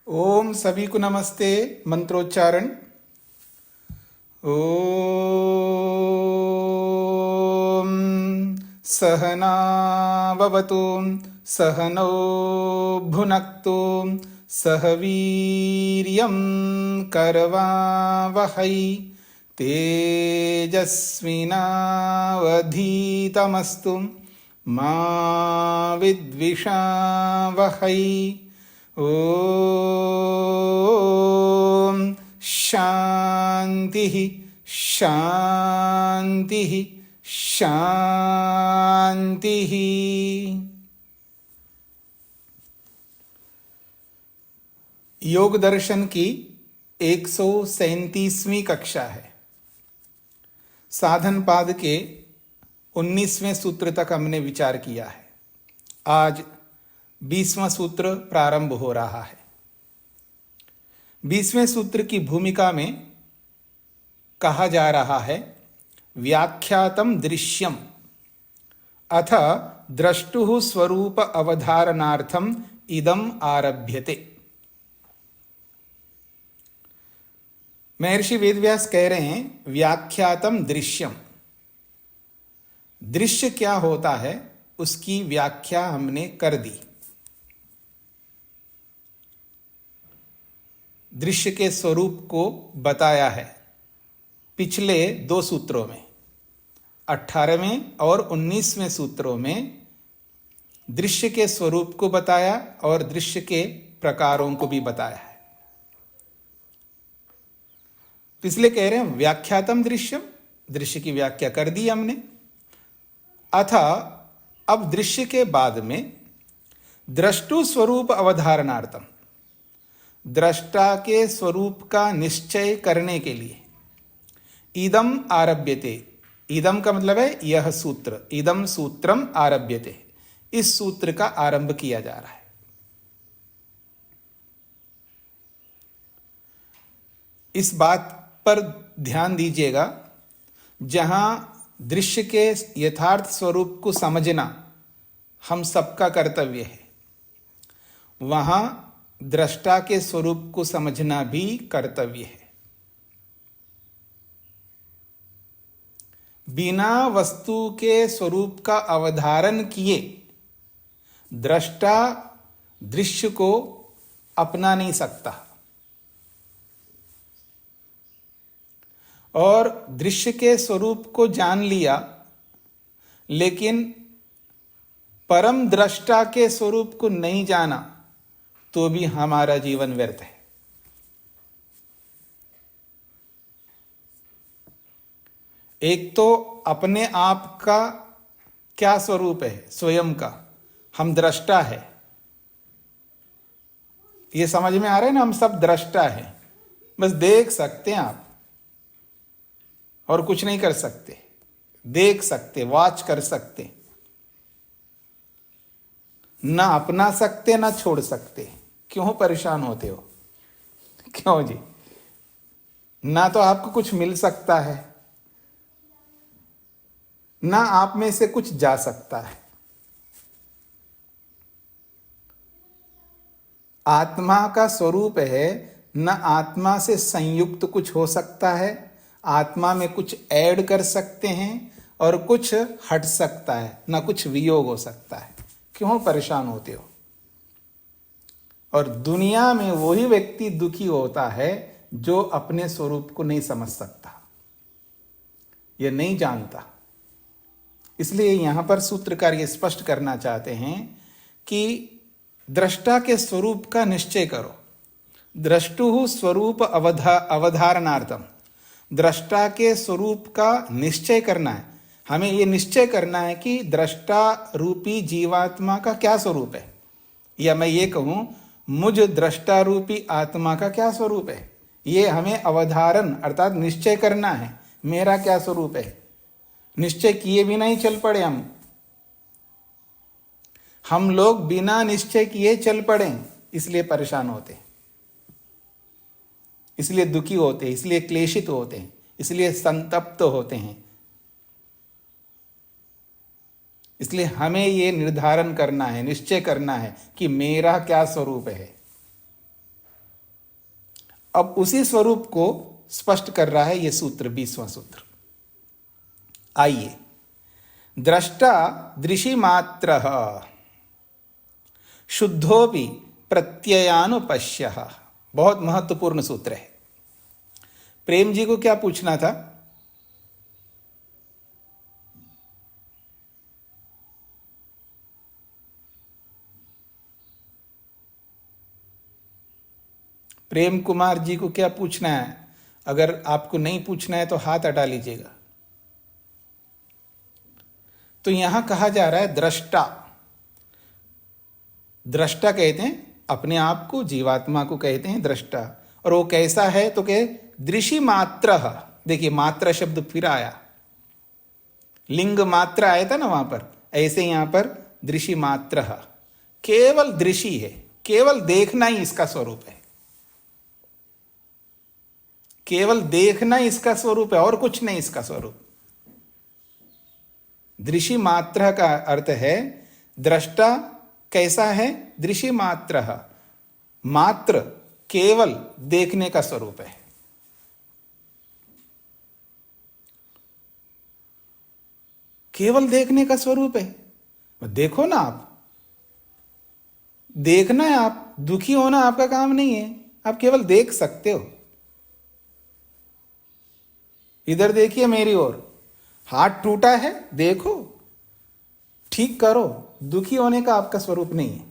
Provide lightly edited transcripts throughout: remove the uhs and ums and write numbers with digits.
ओम सभी को नमस्ते। मंत्रोच्चारण। ओम सहनाववतु सहनौ भुनक्तु सह वीर्यं करवावहै तेजस्विनावधीतमस्तु मा विद्विषावहै। ओम शांति शांति शांति। योग दर्शन की 137वीं कक्षा है। साधन पाद के 19वें सूत्र तक हमने विचार किया है। आज 20वां सूत्र प्रारंभ हो रहा है। 20वें सूत्र की भूमिका में कहा जा रहा है व्याख्यातम दृश्यम अथ द्रष्टुः स्वरूप अवधारणार्थम इदम आरभ्यते। महर्षि वेदव्यास कह रहे हैं व्याख्यातम दृश्यम, दृश्य क्या होता है उसकी व्याख्या हमने कर दी। दृश्य के स्वरूप को बताया है पिछले 2 सूत्रों में। 18वें और 19वें सूत्रों में दृश्य के स्वरूप को बताया और दृश्य के प्रकारों को भी बताया है। तो इसलिए कह रहे हैं व्याख्यातम दृश्यम, दृश्य की व्याख्या कर दी हमने। अथ अब दृश्य के बाद में द्रष्टु स्वरूप अवधारणार्थम, दृष्टा के स्वरूप का निश्चय करने के लिए इदम आरभ्यते। इदम का मतलब है यह सूत्र, इदम सूत्रम आरभ्यते, इस सूत्र का आरंभ किया जा रहा है। इस बात पर ध्यान दीजिएगा, जहां दृश्य के यथार्थ स्वरूप को समझना हम सबका कर्तव्य है, वहां दृष्टा के स्वरूप को समझना भी कर्तव्य है। बिना वस्तु के स्वरूप का अवधारण किए दृष्टा दृश्य को अपना नहीं सकता, और दृश्य के स्वरूप को जान लिया लेकिन परम दृष्टा के स्वरूप को नहीं जाना तो भी हमारा जीवन व्यर्थ है। एक तो अपने आप का क्या स्वरूप है, स्वयं का हम दृष्टा है, ये समझ में आ रहा है ना। हम सब दृष्टा हैं, बस देख सकते हैं आप और कुछ नहीं कर सकते। देख सकते, वॉच कर सकते, ना अपना सकते ना छोड़ सकते। क्यों परेशान होते हो? क्यों जी? ना तो आपको कुछ मिल सकता है, ना आप में से कुछ जा सकता है। आत्मा का स्वरूप है, न आत्मा से संयुक्त कुछ हो सकता है, आत्मा में कुछ ऐड कर सकते हैं और कुछ हट सकता है, न कुछ वियोग हो सकता है। क्यों परेशान होते हो? और दुनिया में वही व्यक्ति दुखी होता है जो अपने स्वरूप को नहीं समझ सकता, यह नहीं जानता। इसलिए यहां पर सूत्रकार ये स्पष्ट करना चाहते हैं कि दृष्टा के स्वरूप का निश्चय करो। द्रष्टुः स्वरूप अवधारणार्थम, दृष्टा के स्वरूप का निश्चय करना है। हमें यह निश्चय करना है कि दृष्टा रूपी जीवात्मा का क्या स्वरूप है, या मैं ये कहूं मुझ दृष्टा रूपी आत्मा का क्या स्वरूप है। ये हमें अवधारण अर्थात निश्चय करना है, मेरा क्या स्वरूप है। निश्चय किए बिना ही चल पड़े हम लोग बिना निश्चय किए चल पड़े, इसलिए परेशान होते, इसलिए दुखी होते, इसलिए क्लेशित होते हैं, इसलिए संतप्त होते हैं। इसलिए हमें ये निर्धारण करना है, निश्चय करना है कि मेरा क्या स्वरूप है। अब उसी स्वरूप को स्पष्ट कर रहा है ये सूत्र, 20वां सूत्र। आइए, दृष्टा दृशि मात्र शुद्धोपि प्रत्ययानुपश्य। बहुत महत्वपूर्ण सूत्र है। प्रेम जी को क्या पूछना था? प्रेम कुमार जी को क्या पूछना है? अगर आपको नहीं पूछना है तो हाथ हटा लीजिएगा। तो यहां कहा जा रहा है दृष्टा। दृष्टा कहते हैं अपने आप को, जीवात्मा को कहते हैं दृष्टा। और वो कैसा है? तो कहे दृशि मात्र। देखिए, मात्र शब्द फिर आया, लिंग मात्र आया था ना वहां पर, ऐसे यहां पर दृशि मात्र। केवल दृशि है, केवल देखना ही इसका स्वरूप है, केवल देखना इसका स्वरूप है, और कुछ नहीं इसका स्वरूप। दृशि मात्र का अर्थ है दृष्टा कैसा है? दृशि मात्र, मात्र केवल देखने का स्वरूप है। केवल देखने का स्वरूप है। देखो ना, आप देखना है, आप दुखी होना आपका काम नहीं है, आप केवल देख सकते हो। इधर देखिए मेरी ओर, हाथ टूटा है, देखो, ठीक करो। दुखी होने का आपका स्वरूप नहीं है।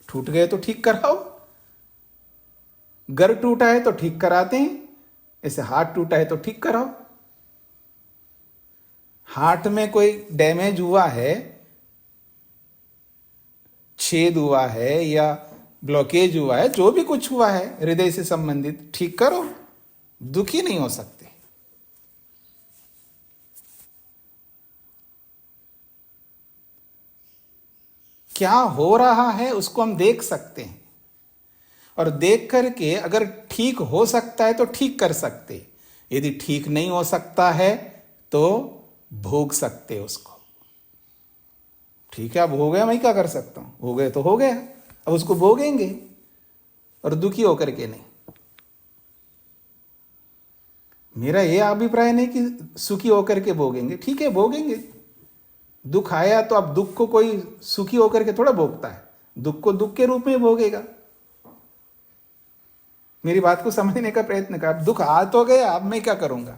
टूट गए तो ठीक कराओ, घर टूटा है तो ठीक कराते हैं, ऐसे हाथ टूटा है तो ठीक कराओ। हार्ट में कोई डैमेज हुआ है, छेद हुआ है या ब्लॉकेज हुआ है, जो भी कुछ हुआ है हृदय से संबंधित, ठीक करो, दुखी नहीं हो सकते। क्या हो रहा है उसको हम देख सकते हैं, और देख करके अगर ठीक हो सकता है तो ठीक कर सकते, यदि ठीक नहीं हो सकता है तो भोग सकते उसको। ठीक है, अब हो गया, मैं क्या कर सकता हूं, हो गए तो हो गया, अब उसको भोगेंगे, और दुखी होकर के नहीं। मेरा यह अभिप्राय नहीं कि सुखी होकर के भोगेंगे, ठीक है भोगेंगे। दुख आया तो अब दुख को कोई सुखी होकर के थोड़ा भोगता है, दुख को दुख के रूप में भोगेगा। मेरी बात को समझने का प्रयत्न कर। दुख आ तो गया, अब मैं क्या करूंगा?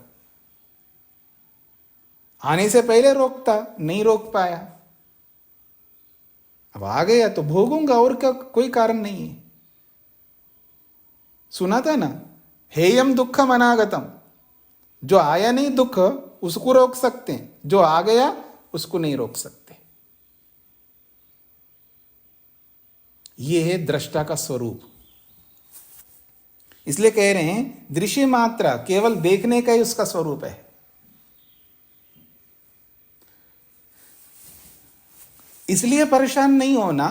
आने से पहले रोकता, नहीं रोक पाया, अब आ गया तो भोगूंगा, और क्या, कोई कारण नहीं है। सुना था ना, हेयम दुखम अनागतम। जो आया नहीं दुख उसको रोक सकते हैं, जो आ गया उसको नहीं रोक सकते। यह है दृष्टा का स्वरूप। इसलिए कह रहे हैं दृश्य मात्रा, केवल देखने का ही उसका स्वरूप है। इसलिए परेशान नहीं होना,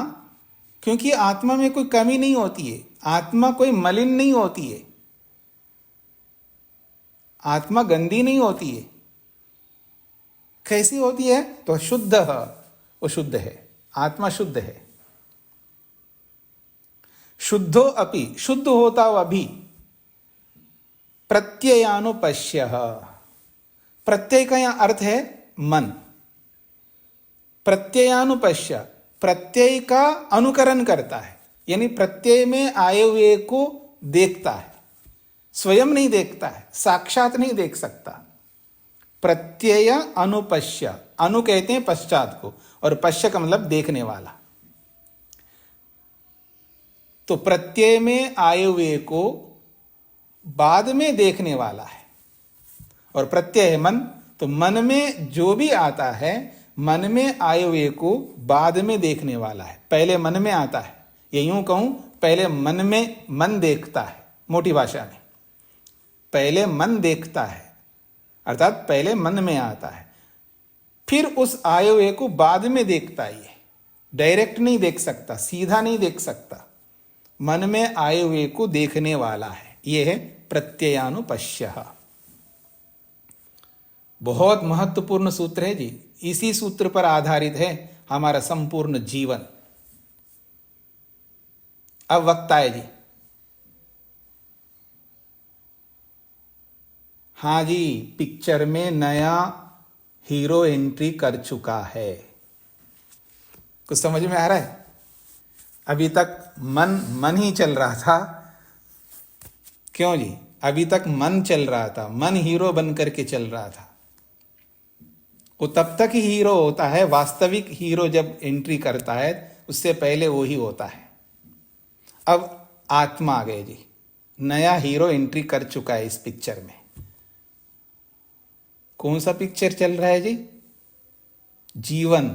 क्योंकि आत्मा में कोई कमी नहीं होती है, आत्मा कोई मलिन नहीं होती है, आत्मा गंदी नहीं होती है। कैसी होती है? तो शुद्ध, वो शुद्ध है, आत्मा शुद्ध है। शुद्धो अपि, शुद्ध होता हुआ भी, प्रत्ययानुपश्य। प्रत्यय का यहां अर्थ है मन। प्रत्ययानुपश्य, प्रत्यय का अनुकरण करता है, यानी प्रत्यय में आए हुए को देखता है, स्वयं नहीं देखता है, साक्षात नहीं देख सकता। प्रत्यय अनुपश्य, अनु कहते हैं पश्चात को, और पश्य का मतलब देखने वाला। तो प्रत्यय में आए हुए को बाद में देखने वाला है। और प्रत्यय है मन, तो मन में जो भी आता है, मन में आए हुए को बाद में देखने वाला है। पहले मन में आता है, ये यूं कहूं, पहले मन में मन देखता है, मोटी भाषा में पहले मन देखता है, अर्थात पहले मन में आता है, फिर उस आए हुए को बाद में देखता है। डायरेक्ट नहीं देख सकता, सीधा नहीं देख सकता, मन में आए हुए को देखने वाला है। यह है प्रत्ययानुपश्य। बहुत महत्वपूर्ण सूत्र है जी, इसी सूत्र पर आधारित है हमारा संपूर्ण जीवन। अब वक्त आए जी, हाँ जी, पिक्चर में नया हीरो एंट्री कर चुका है। कुछ समझ में आ रहा है? अभी तक मन मन ही चल रहा था। क्यों जी? अभी तक मन चल रहा था, मन हीरो बन करके चल रहा था। वो तब तक ही हीरो होता है, वास्तविक हीरो जब एंट्री करता है उससे पहले वो ही होता है। अब आत्मा आ गए जी, नया हीरो एंट्री कर चुका है इस पिक्चर में। कौन सा पिक्चर चल रहा है जी? जीवन,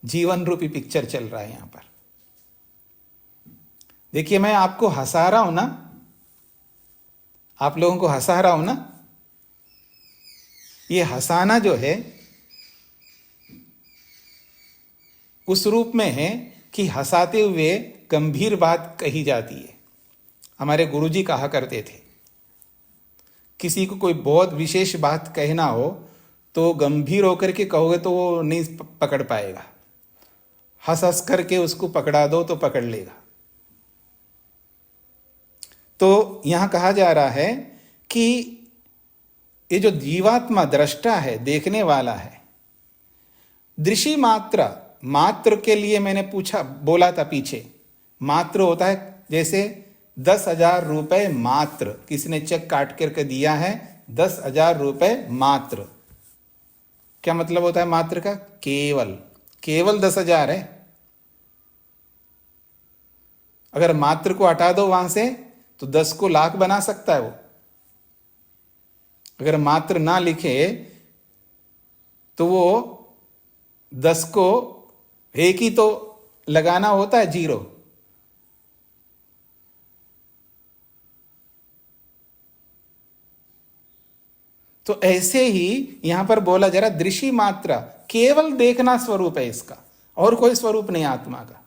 जीवन रूपी पिक्चर चल रहा है यहां पर। देखिए, मैं आपको हंसा रहा हूं ना, आप लोगों को हंसा रहा हूं ना। ये हंसाना जो है उस रूप में है कि हंसाते हुए गंभीर बात कही जाती है। हमारे गुरुजी कहा करते थे, किसी को कोई बहुत विशेष बात कहना हो तो गंभीर होकर के कहोगे तो वो नहीं पकड़ पाएगा, हंस हंस करके उसको पकड़ा दो तो पकड़ लेगा। तो यहां कहा जा रहा है कि ये जो जीवात्मा दृष्टा है, देखने वाला है, दृषि मात्र, मात्र के लिए मैंने पूछा बोला था पीछे, मात्र होता है जैसे 10,000 रुपए मात्र, किसी ने चेक काट करके दिया है 10,000 रुपए मात्र। क्या मतलब होता है मात्र का? केवल, केवल 10,000 है। अगर मात्र को हटा दो वहां से तो 10 को लाख बना सकता है वो। अगर मात्र ना लिखे तो वो 10 को एक ही तो लगाना होता है, 0। तो ऐसे ही यहां पर बोला जरा, दृषि मात्रा, केवल देखना स्वरूप है इसका, और कोई स्वरूप नहीं आत्मा का।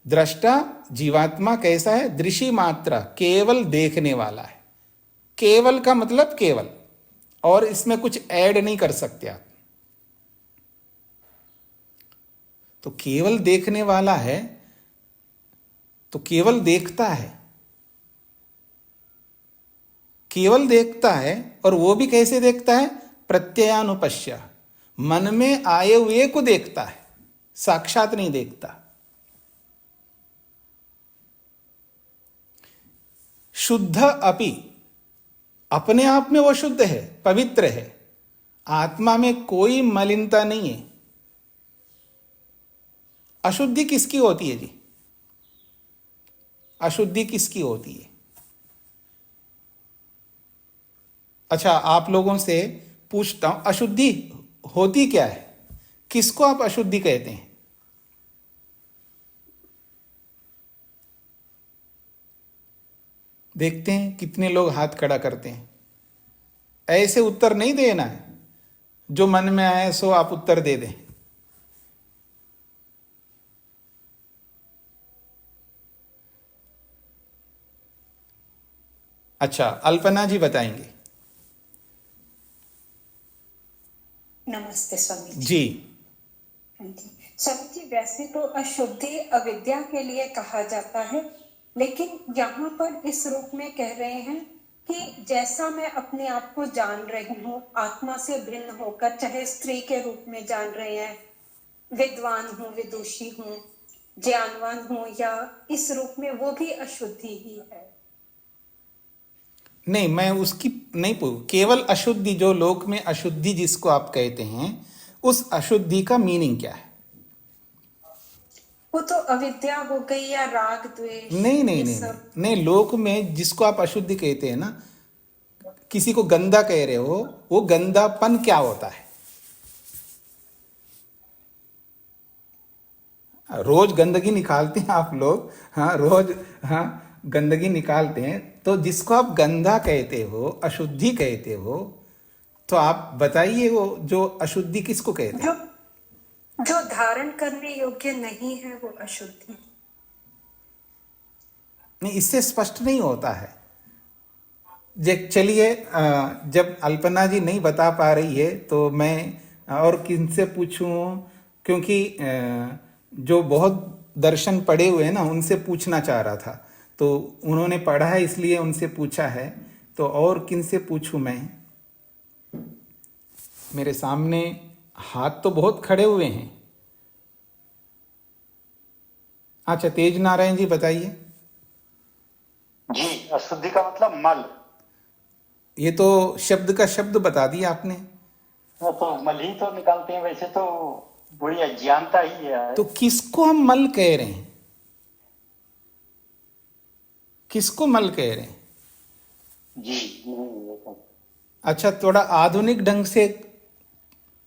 दृष्टा जीवात्मा कैसा है? दृषि मात्रा, केवल देखने वाला है। केवल का मतलब केवल, और इसमें कुछ ऐड नहीं कर सकते आप। तो केवल देखने वाला है तो केवल देखता है, केवल देखता है। और वो भी कैसे देखता है? प्रत्ययानुपश्य, मन में आए हुए को देखता है, साक्षात नहीं देखता। शुद्ध अपि, अपने आप में वो शुद्ध है, पवित्र है, आत्मा में कोई मलिनता नहीं है। अशुद्धि किसकी होती है जी? अशुद्धि किसकी होती है? अच्छा, आप लोगों से पूछता हूं, अशुद्धि होती क्या है? किसको आप अशुद्धि कहते हैं? देखते हैं कितने लोग हाथ खड़ा करते हैं। ऐसे उत्तर नहीं देना है, जो मन में आए सो आप उत्तर दे दें। अच्छा, अल्पना जी बताएंगे। नमस्ते स्वामी जी। स्वामी जी, वैसे तो अशुद्धि अविद्या के लिए कहा जाता है, लेकिन यहाँ पर इस रूप में कह रहे हैं कि जैसा मैं अपने आप को जान रही हूँ, आत्मा से भिन्न होकर, चाहे स्त्री के रूप में जान रहे हैं, विद्वान हूँ, विदुषी हूँ, ज्ञानवान हूँ, या इस रूप में, वो भी अशुद्धि ही है। नहीं, मैं उसकी नहीं पूछ, केवल अशुद्धि, जो लोक में अशुद्धि जिसको आप कहते हैं, उस अशुद्धि का मीनिंग क्या है? वो तो अविद्या हो गई, या राग द्वेष, नहीं नहीं नहीं नहीं नहीं, लोक में जिसको आप अशुद्धि कहते हैं ना, किसी को गंदा कह रहे हो, वो गंदापन क्या होता है? रोज गंदगी निकालते हैं आप लोग, हाँ रोज, हाँ गंदगी निकालते हैं। तो जिसको आप गंदा कहते हो, अशुद्धि कहते हो, तो आप बताइए वो जो अशुद्धि किसको कहते हैं? जो धारण करने योग्य नहीं है, वो अशुद्धि। नहीं, इससे स्पष्ट नहीं होता है। चलिए, जब अल्पना जी नहीं बता पा रही है तो मैं और किनसे पूछूं, क्योंकि जो बहुत दर्शन पढ़े हुए हैं ना, उनसे पूछना चाह रहा था। तो उन्होंने पढ़ा है इसलिए उनसे पूछा है तो और किन से पूछूं मैं? मेरे सामने हाथ तो बहुत खड़े हुए हैं। अच्छा, तेज नारायण जी बताइए। जी, अशुद्धि का मतलब मल। ये तो शब्द का शब्द बता दिया आपने। वो तो मल ही तो निकालते हैं, वैसे तो बड़ी अज्ञानता ही है। तो किसको हम मल कह रहे हैं? किसको मल कह रहे हैं? जी। अच्छा, थोड़ा आधुनिक ढंग से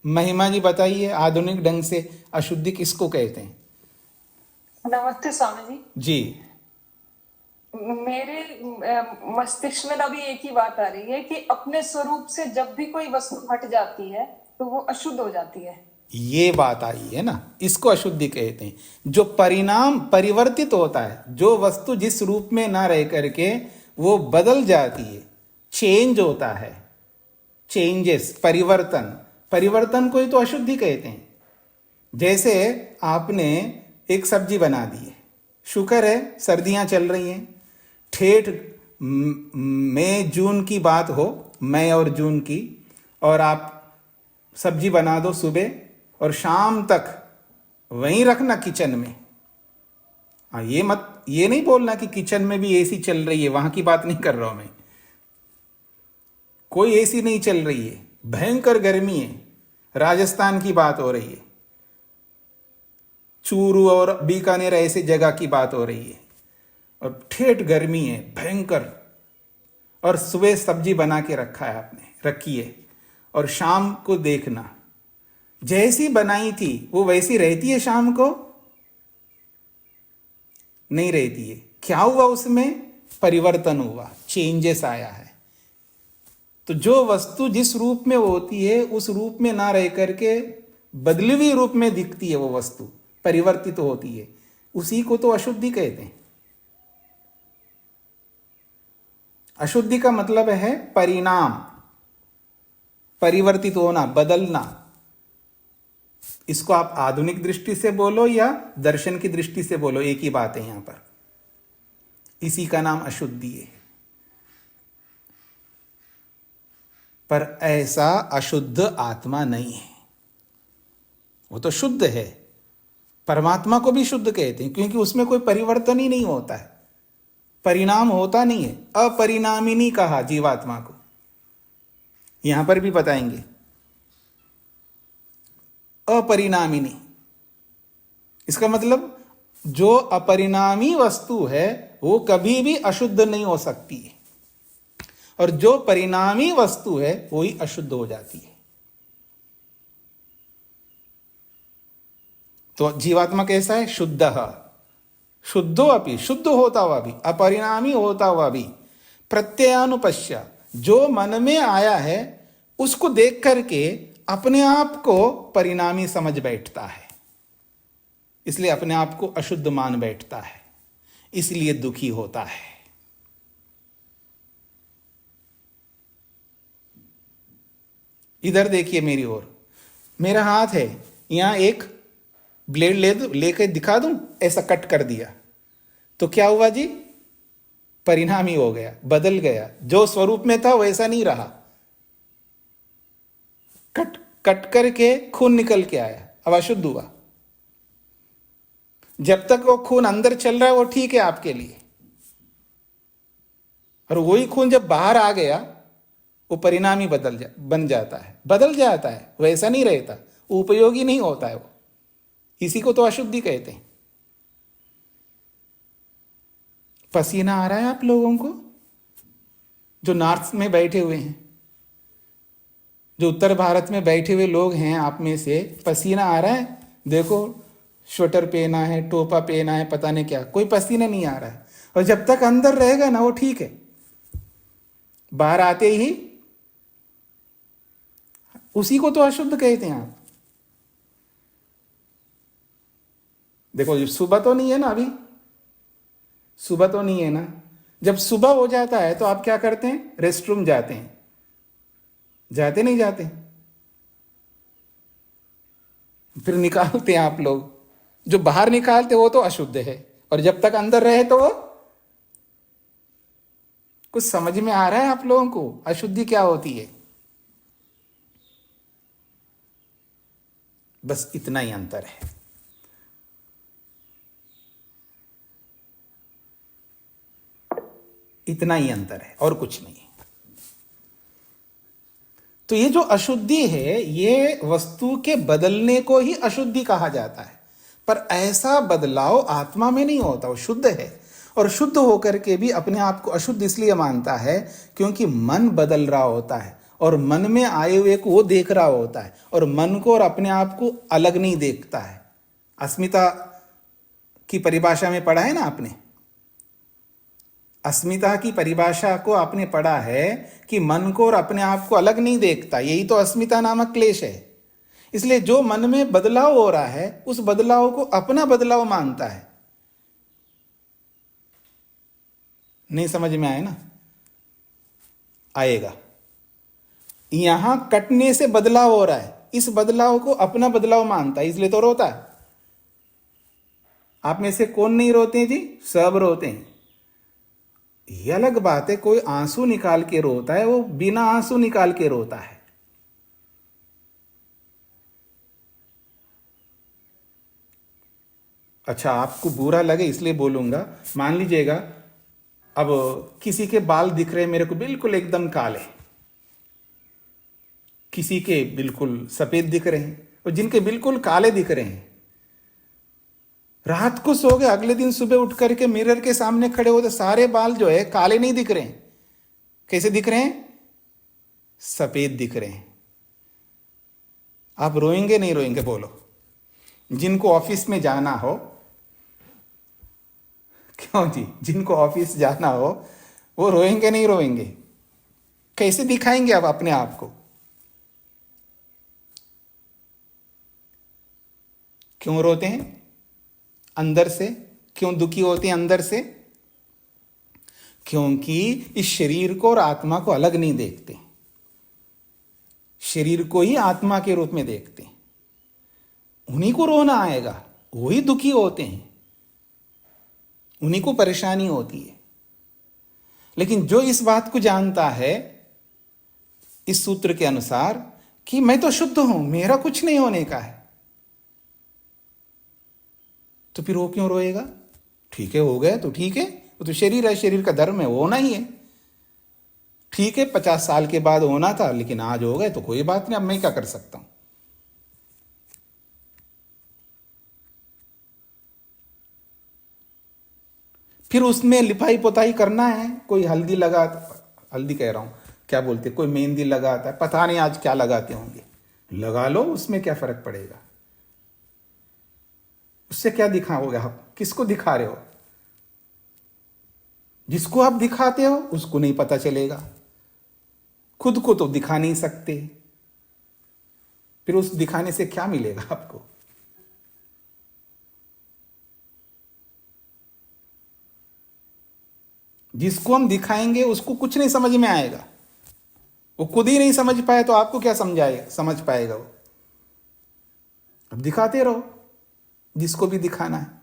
महिमा जी बताइए, आधुनिक ढंग से अशुद्धि किसको कहते हैं? नमस्ते स्वामी जी। जी। मेरे मस्तिष्क में अभी एक ही बात आ रही है कि अपने स्वरूप से जब भी कोई वस्तु हट जाती है तो वो अशुद्ध हो जाती है। ये बात आई है ना, इसको अशुद्धि कहते हैं। जो परिणाम परिवर्तित होता है, जो वस्तु जिस रूप में ना रह करके वो बदल जाती है, चेंज होता है, चेंजेस, परिवर्तन, परिवर्तन को ही तो अशुद्धि कहते हैं। जैसे आपने एक सब्जी बना दी है, शुक्र है सर्दियां चल रही हैं, ठेठ मई जून की बात हो, मई और जून की, और आप सब्जी बना दो सुबह और शाम तक वहीं रखना किचन में। हाँ, ये नहीं बोलना कि किचन में भी एसी चल रही है, वहां की बात नहीं कर रहा हूं मैं। कोई एसी नहीं चल रही है, भयंकर गर्मी है, राजस्थान की बात हो रही है, चूरू और बीकानेर ऐसी जगह की बात हो रही है, और ठेठ गर्मी है भयंकर, और सुबह सब्जी बना के रखा है आपने, रखिए, और शाम को देखना जैसी बनाई थी वो वैसी रहती है, शाम को नहीं रहती है। क्या हुआ उसमें? परिवर्तन हुआ, चेंजेस आया है। तो जो वस्तु जिस रूप में होती है उस रूप में ना रह करके बदली हुई रूप में दिखती है, वो वस्तु परिवर्तित होती है, उसी को तो अशुद्धि कहते हैं। अशुद्धि का मतलब है परिणाम, परिवर्तित होना, बदलना। इसको आप आधुनिक दृष्टि से बोलो या दर्शन की दृष्टि से बोलो, एक ही बात है यहां पर। इसी का नाम अशुद्धि है। पर ऐसा अशुद्ध आत्मा नहीं है, वो तो शुद्ध है। परमात्मा को भी शुद्ध कहते हैं क्योंकि उसमें कोई परिवर्तन ही नहीं होता है, परिणाम होता नहीं है। अपरिणामिनी कहा जीवात्मा को, यहां पर भी बताएंगे। अपरिणामिनी, इसका मतलब जो अपरिणामी वस्तु है वो कभी भी अशुद्ध नहीं हो सकती है, और जो परिणामी वस्तु है वो ही अशुद्ध हो जाती है। तो जीवात्मा कैसा है? शुद्ध, शुद्धो अपि, शुद्ध होता हुआ भी, अपरिणामी होता हुआ भी, प्रत्ययानुपश्य, जो मन में आया है उसको देख करके अपने आप को परिणामी समझ बैठता है, इसलिए अपने आप को अशुद्ध मान बैठता है, इसलिए दुखी होता है। इधर देखिए मेरी ओर, मेरा हाथ है, यहां एक ब्लेड लेकर दिखा दूं, ऐसा कट कर दिया तो क्या हुआ जी? परिणामी हो गया, बदल गया, जो स्वरूप में था वैसा नहीं रहा। कट करके खून निकल के आया, अब अशुद्ध हुआ। जब तक वो खून अंदर चल रहा है वो ठीक है आपके लिए, और वही खून जब बाहर आ गया वो परिणामी बन जाता है, बदल जाता है, वैसा नहीं रहता, उपयोगी नहीं होता है वो। इसी को तो अशुद्धि कहते हैं। पसीना आ रहा है आप लोगों को, जो नॉर्थ में बैठे हुए हैं, जो उत्तर भारत में बैठे हुए लोग हैं, आप में से पसीना आ रहा है? देखो, स्वेटर पहना है, टोपा पहना है, पता नहीं क्या, कोई पसीना नहीं आ रहा है। और जब तक अंदर रहेगा ना वो ठीक है, बाहर आते ही उसी को तो अशुद्ध कहते हैं आप। देखो, सुबह तो नहीं है ना, अभी सुबह तो नहीं है ना। जब सुबह हो जाता है तो आप क्या करते हैं? रेस्ट रूम जाते हैं, जाते नहीं जाते? फिर निकालते हैं आप लोग, जो बाहर निकालते वो तो अशुद्ध है, और जब तक अंदर रहे तो वो कुछ समझ में आ रहा है आप लोगों को अशुद्धि क्या होती है? बस इतना ही अंतर है। इतना ही अंतर है और कुछ नहीं है। तो ये जो अशुद्धि है, ये वस्तु के बदलने को ही अशुद्धि कहा जाता है, पर ऐसा बदलाव आत्मा में नहीं होता। वो शुद्ध है और शुद्ध होकर के भी अपने आप को अशुद्ध इसलिए मानता है क्योंकि मन बदल रहा होता है और मन में आए हुए को वो देख रहा होता है और मन को और अपने आप को अलग नहीं देखता है। अस्मिता की परिभाषा में पढ़ा है ना आपने, अस्मिता की परिभाषा को आपने पढ़ा है कि मन को और अपने आप को अलग नहीं देखता। यही तो अस्मिता नामक क्लेश है। इसलिए जो मन में बदलाव हो रहा है उस बदलाव को अपना बदलाव मानता है। नहीं समझ में आए ना? आएगा। यहां कटने से बदलाव हो रहा है, इस बदलाव को अपना बदलाव मानता है, इसलिए तो रोता है। आप में से कौन नहीं रोते जी? सब रोते हैं। ये अलग बात है, कोई आंसू निकाल के रोता है, वो बिना आंसू निकाल के रोता है। अच्छा, आपको बुरा लगे इसलिए बोलूंगा। मान लीजिएगा अब किसी के बाल दिख रहे हैं मेरे को बिल्कुल एकदम काले, किसी के बिल्कुल सफेद दिख रहे हैं, और जिनके बिल्कुल काले दिख रहे हैं, रात को सो गए, अगले दिन सुबह उठ करके मिरर के सामने खड़े हो तो सारे बाल जो है काले नहीं दिख रहे हैं। कैसे दिख रहे हैं? सफेद दिख रहे हैं। आप रोएंगे नहीं रोएंगे? बोलो। जिनको ऑफिस में जाना हो, क्यों जी, जिनको ऑफिस जाना हो वो रोएंगे नहीं रोएंगे? कैसे दिखाएंगे आप अपने आप को? क्यों रोते हैं अंदर से? क्यों दुखी होते हैं अंदर से? क्योंकि इस शरीर को और आत्मा को अलग नहीं देखते, शरीर को ही आत्मा के रूप में देखते हैं। उन्हीं को रोना आएगा, वही दुखी होते हैं, उन्हीं को परेशानी होती है। लेकिन जो इस बात को जानता है इस सूत्र के अनुसार कि मैं तो शुद्ध हूं, मेरा कुछ नहीं होने का है, तो फिर वो क्यों रोएगा? ठीक है, हो गया तो ठीक है, वो तो शरीर है, शरीर का धर्म है, वो होना ही है। ठीक है, 50 साल के बाद होना था लेकिन आज हो गए तो कोई बात नहीं, अब मैं क्या कर सकता हूं। फिर उसमें लिपाई पोताई करना है, कोई हल्दी हल्दी कह रहा हूं, क्या बोलते, कोई मेहंदी लगाता है, पता नहीं आज क्या लगाते होंगे, लगा लो, उसमें क्या फर्क पड़ेगा? उससे क्या दिखाओगे आप? किसको दिखा रहे हो? जिसको आप दिखाते हो उसको नहीं पता चलेगा, खुद को तो दिखा नहीं सकते, फिर उस दिखाने से क्या मिलेगा आपको? जिसको हम दिखाएंगे उसको कुछ नहीं समझ में आएगा, वो खुद ही नहीं समझ पाए तो आपको क्या समझ पाएगा वो? अब दिखाते रहो जिसको भी दिखाना है।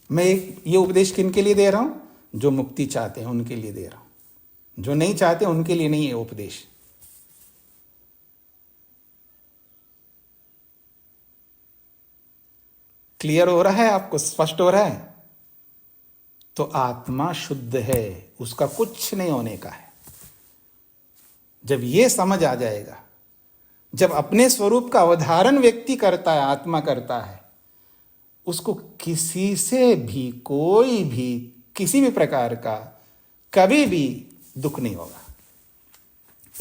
मैं ये उपदेश किनके लिए दे रहा हूं? जो मुक्ति चाहते हैं उनके लिए दे रहा हूं, जो नहीं चाहते उनके लिए नहीं है उपदेश। क्लियर हो रहा है आपको? स्पष्ट हो रहा है? तो आत्मा शुद्ध है, उसका कुछ नहीं होने का है। जब ये समझ आ जाएगा, जब अपने स्वरूप का अवधारण व्यक्ति करता है, आत्मा करता है, उसको किसी से भी, कोई भी, किसी भी प्रकार का कभी भी दुख नहीं होगा।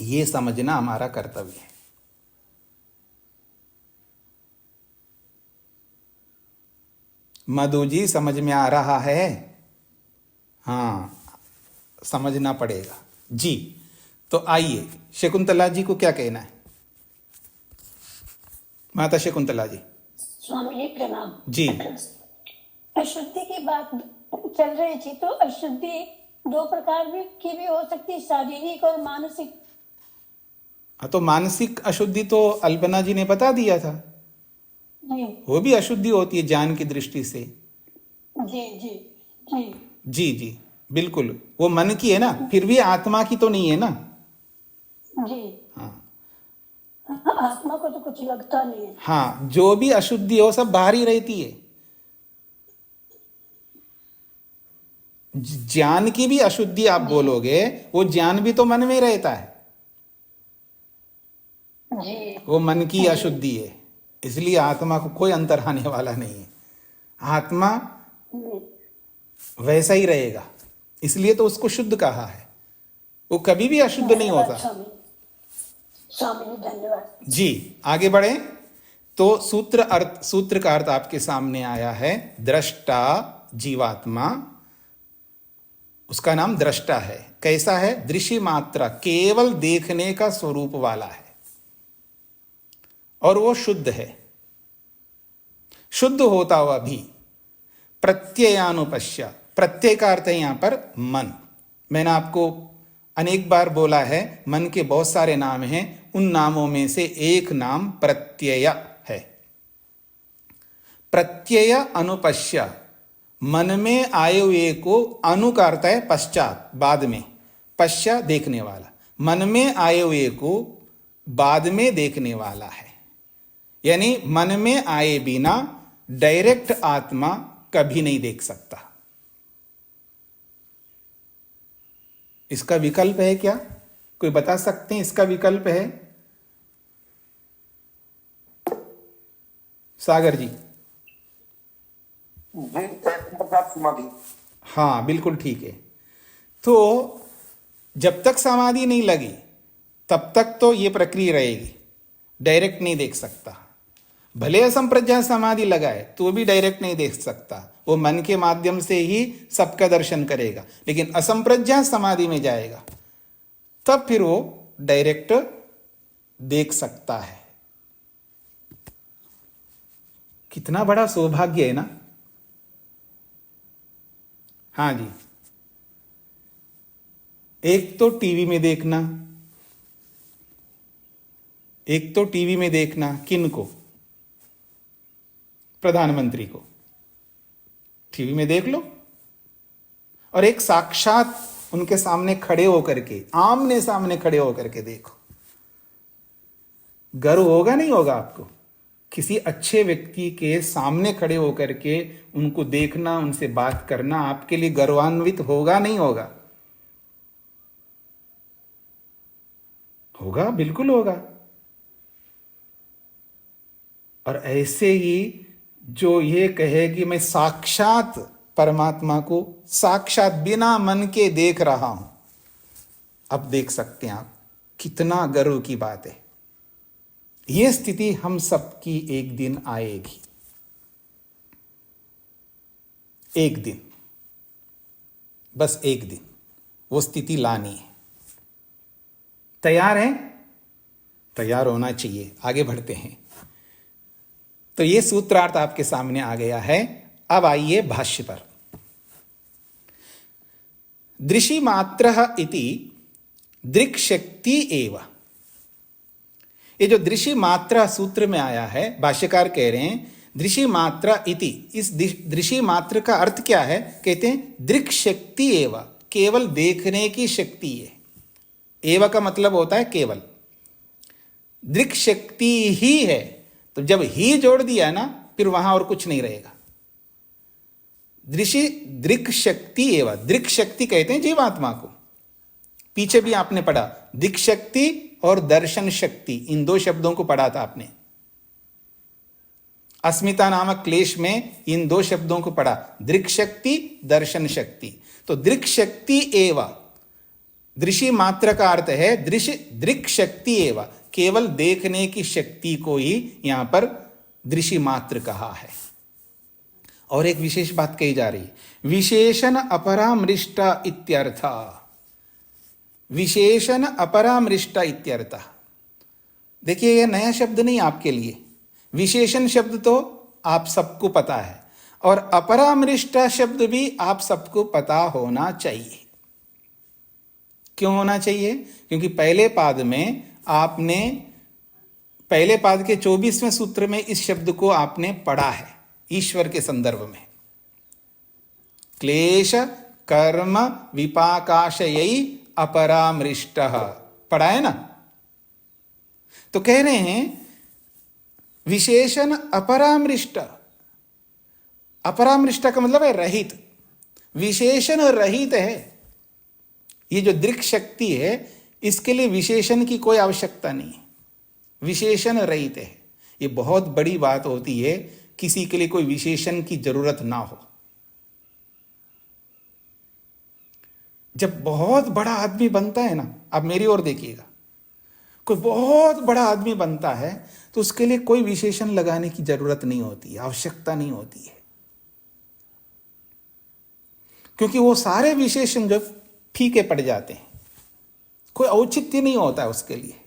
ये समझना हमारा कर्तव्य है। मधु जी, समझ में आ रहा है? हाँ, समझना पड़ेगा जी। तो आइए, शकुंतला जी को क्या कहना है? माता शकुंतला जी। स्वामी जी प्रणाम जी। अशुद्धि की बात चल रही थी, तो अशुद्धि 2 प्रकार की भी हो सकती है, शारीरिक और मानसिक। हाँ, तो मानसिक अशुद्धि तो अल्पना जी ने बता दिया था, नहीं। वो भी अशुद्धि होती है ज्ञान की दृष्टि से। जी जी जी जी जी। बिल्कुल, वो मन की है ना, फिर भी आत्मा की तो नहीं है ना। जी। हाँ आत्मा को तो कुछ लगता नहीं है। हाँ, जो भी अशुद्धि हो सब बाहर ही रहती है। ज्ञान की भी अशुद्धि आप बोलोगे, वो ज्ञान भी तो मन में रहता है, जी। वो मन की अशुद्धि है। इसलिए आत्मा को कोई अंतर आने वाला नहीं है, आत्मा वैसा ही रहेगा। इसलिए तो उसको शुद्ध कहा है, वो कभी भी अशुद्ध नहीं होता। स्वामी जी धन्यवाद। जी, आगे बढ़े तो सूत्र का अर्थ आपके सामने आया है। दृष्टा जीवात्मा, उसका नाम दृष्टा है। कैसा है? दृश्य मात्रा, केवल देखने का स्वरूप वाला है, और वो शुद्ध है। शुद्ध होता हुआ भी प्रत्ययानुपश्य, प्रत्यय का अर्थ है यहां पर मन। मैंने आपको अनेक बार बोला है, मन के बहुत सारे नाम हैं, उन नामों में से एक नाम प्रत्यय है। प्रत्यय अनुपश्य, मन में आए हुए को, अनु का अर्थ है पश्चात, बाद में, पश्चात देखने वाला, मन में आए हुए को बाद में देखने वाला है। यानी मन में आए बिना डायरेक्ट आत्मा कभी नहीं देख सकता। इसका विकल्प है क्या? कोई बता सकते हैं इसका विकल्प है? सागर जी। समाधि। हाँ बिल्कुल ठीक है। तो जब तक समाधि नहीं लगी तब तक तो ये प्रक्रिया रहेगी, डायरेक्ट नहीं देख सकता। भले असंप्रज्ञात समाधि लगाए तो भी डायरेक्ट नहीं देख सकता, वो मन के माध्यम से ही सबका दर्शन करेगा। लेकिन असंप्रज्ञात समाधि में जाएगा तब फिर वो डायरेक्ट देख सकता है। कितना बड़ा सौभाग्य है ना। हाँ जी, एक तो टीवी में देखना, एक तो टीवी में देखना किन को? प्रधानमंत्री को टीवी में देख लो, और एक साक्षात उनके सामने खड़े होकर के, आमने सामने खड़े होकर के देखो। गर्व होगा नहीं होगा आपको? किसी अच्छे व्यक्ति के सामने खड़े होकर के उनको देखना, उनसे बात करना आपके लिए गर्वान्वित होगा नहीं होगा? होगा, बिल्कुल होगा। और ऐसे ही जो ये कहे कि मैं साक्षात परमात्मा को साक्षात बिना मन के देख रहा हूं, अब देख सकते हैं आप, कितना गर्व की बात है। यह स्थिति हम सबकी एक दिन आएगी, एक दिन, बस एक दिन वो स्थिति लानी है। तैयार हैं? तैयार होना चाहिए। आगे बढ़ते हैं। तो ये सूत्रार्थ आपके सामने आ गया है। अब आइए भाष्य पर। दृशि मात्र इति दृक्शक्ति एव। ये जो दृशि मात्रा सूत्र में आया है, भाष्यकार कह रहे हैं दृशि मात्रा इति, इस दृशि मात्र का अर्थ क्या है? कहते हैं दृक्शक्ति एव, केवल देखने की शक्ति है। एव का मतलब होता है केवल, दृक्शक्ति ही है। तो जब ही जोड़ दिया ना, फिर वहां और कुछ नहीं रहेगा। दृक शक्ति एवं, दृक शक्ति कहते हैं जीवात्मा को। पीछे भी आपने पढ़ा, दिक शक्ति और दर्शन शक्ति, इन दो शब्दों को पढ़ा था आपने। अस्मिता नामक क्लेश में इन दो शब्दों को पढ़ा, दृक शक्ति दर्शन शक्ति। तो दृक शक्ति एवं, दृश्य मात्र का अर्थ है दृक शक्ति एवं, केवल देखने की शक्ति को ही यहां पर दृश्य मात्र कहा है। और एक विशेष बात कही जा रही, विशेषण अपरामृष्ट इत्यर्थ। विशेषण अपरामृष्ट इत्यर्थ। देखिए यह नया शब्द नहीं आपके लिए। विशेषण शब्द तो आप सबको पता है, और अपरामृष्ट शब्द भी आप सबको पता होना चाहिए। क्यों होना चाहिए? क्योंकि पहले पाद में आपने, पहले पाद के 24वें सूत्र में इस शब्द को आपने पढ़ा है ईश्वर के संदर्भ में। क्लेश कर्म विपाकाशयई अपरामृष्टः, पढ़ा है ना। तो कह रहे हैं विशेषण अपरामृष्ट, अपरामृष्ट का मतलब है रहित, विशेषण रहित है। ये जो दृक् शक्ति है इसके लिए विशेषण की कोई आवश्यकता नहीं है, विशेषण रहित है। ये बहुत बड़ी बात होती है, किसी के लिए कोई विशेषण की जरूरत ना हो। जब बहुत बड़ा आदमी बनता है ना, आप मेरी ओर देखिएगा, कोई बहुत बड़ा आदमी बनता है तो उसके लिए कोई विशेषण लगाने की जरूरत नहीं होती है, आवश्यकता नहीं होती है, क्योंकि वो सारे विशेषण जो फीके पड़ जाते हैं, कोई औचित्य नहीं होता है उसके लिए।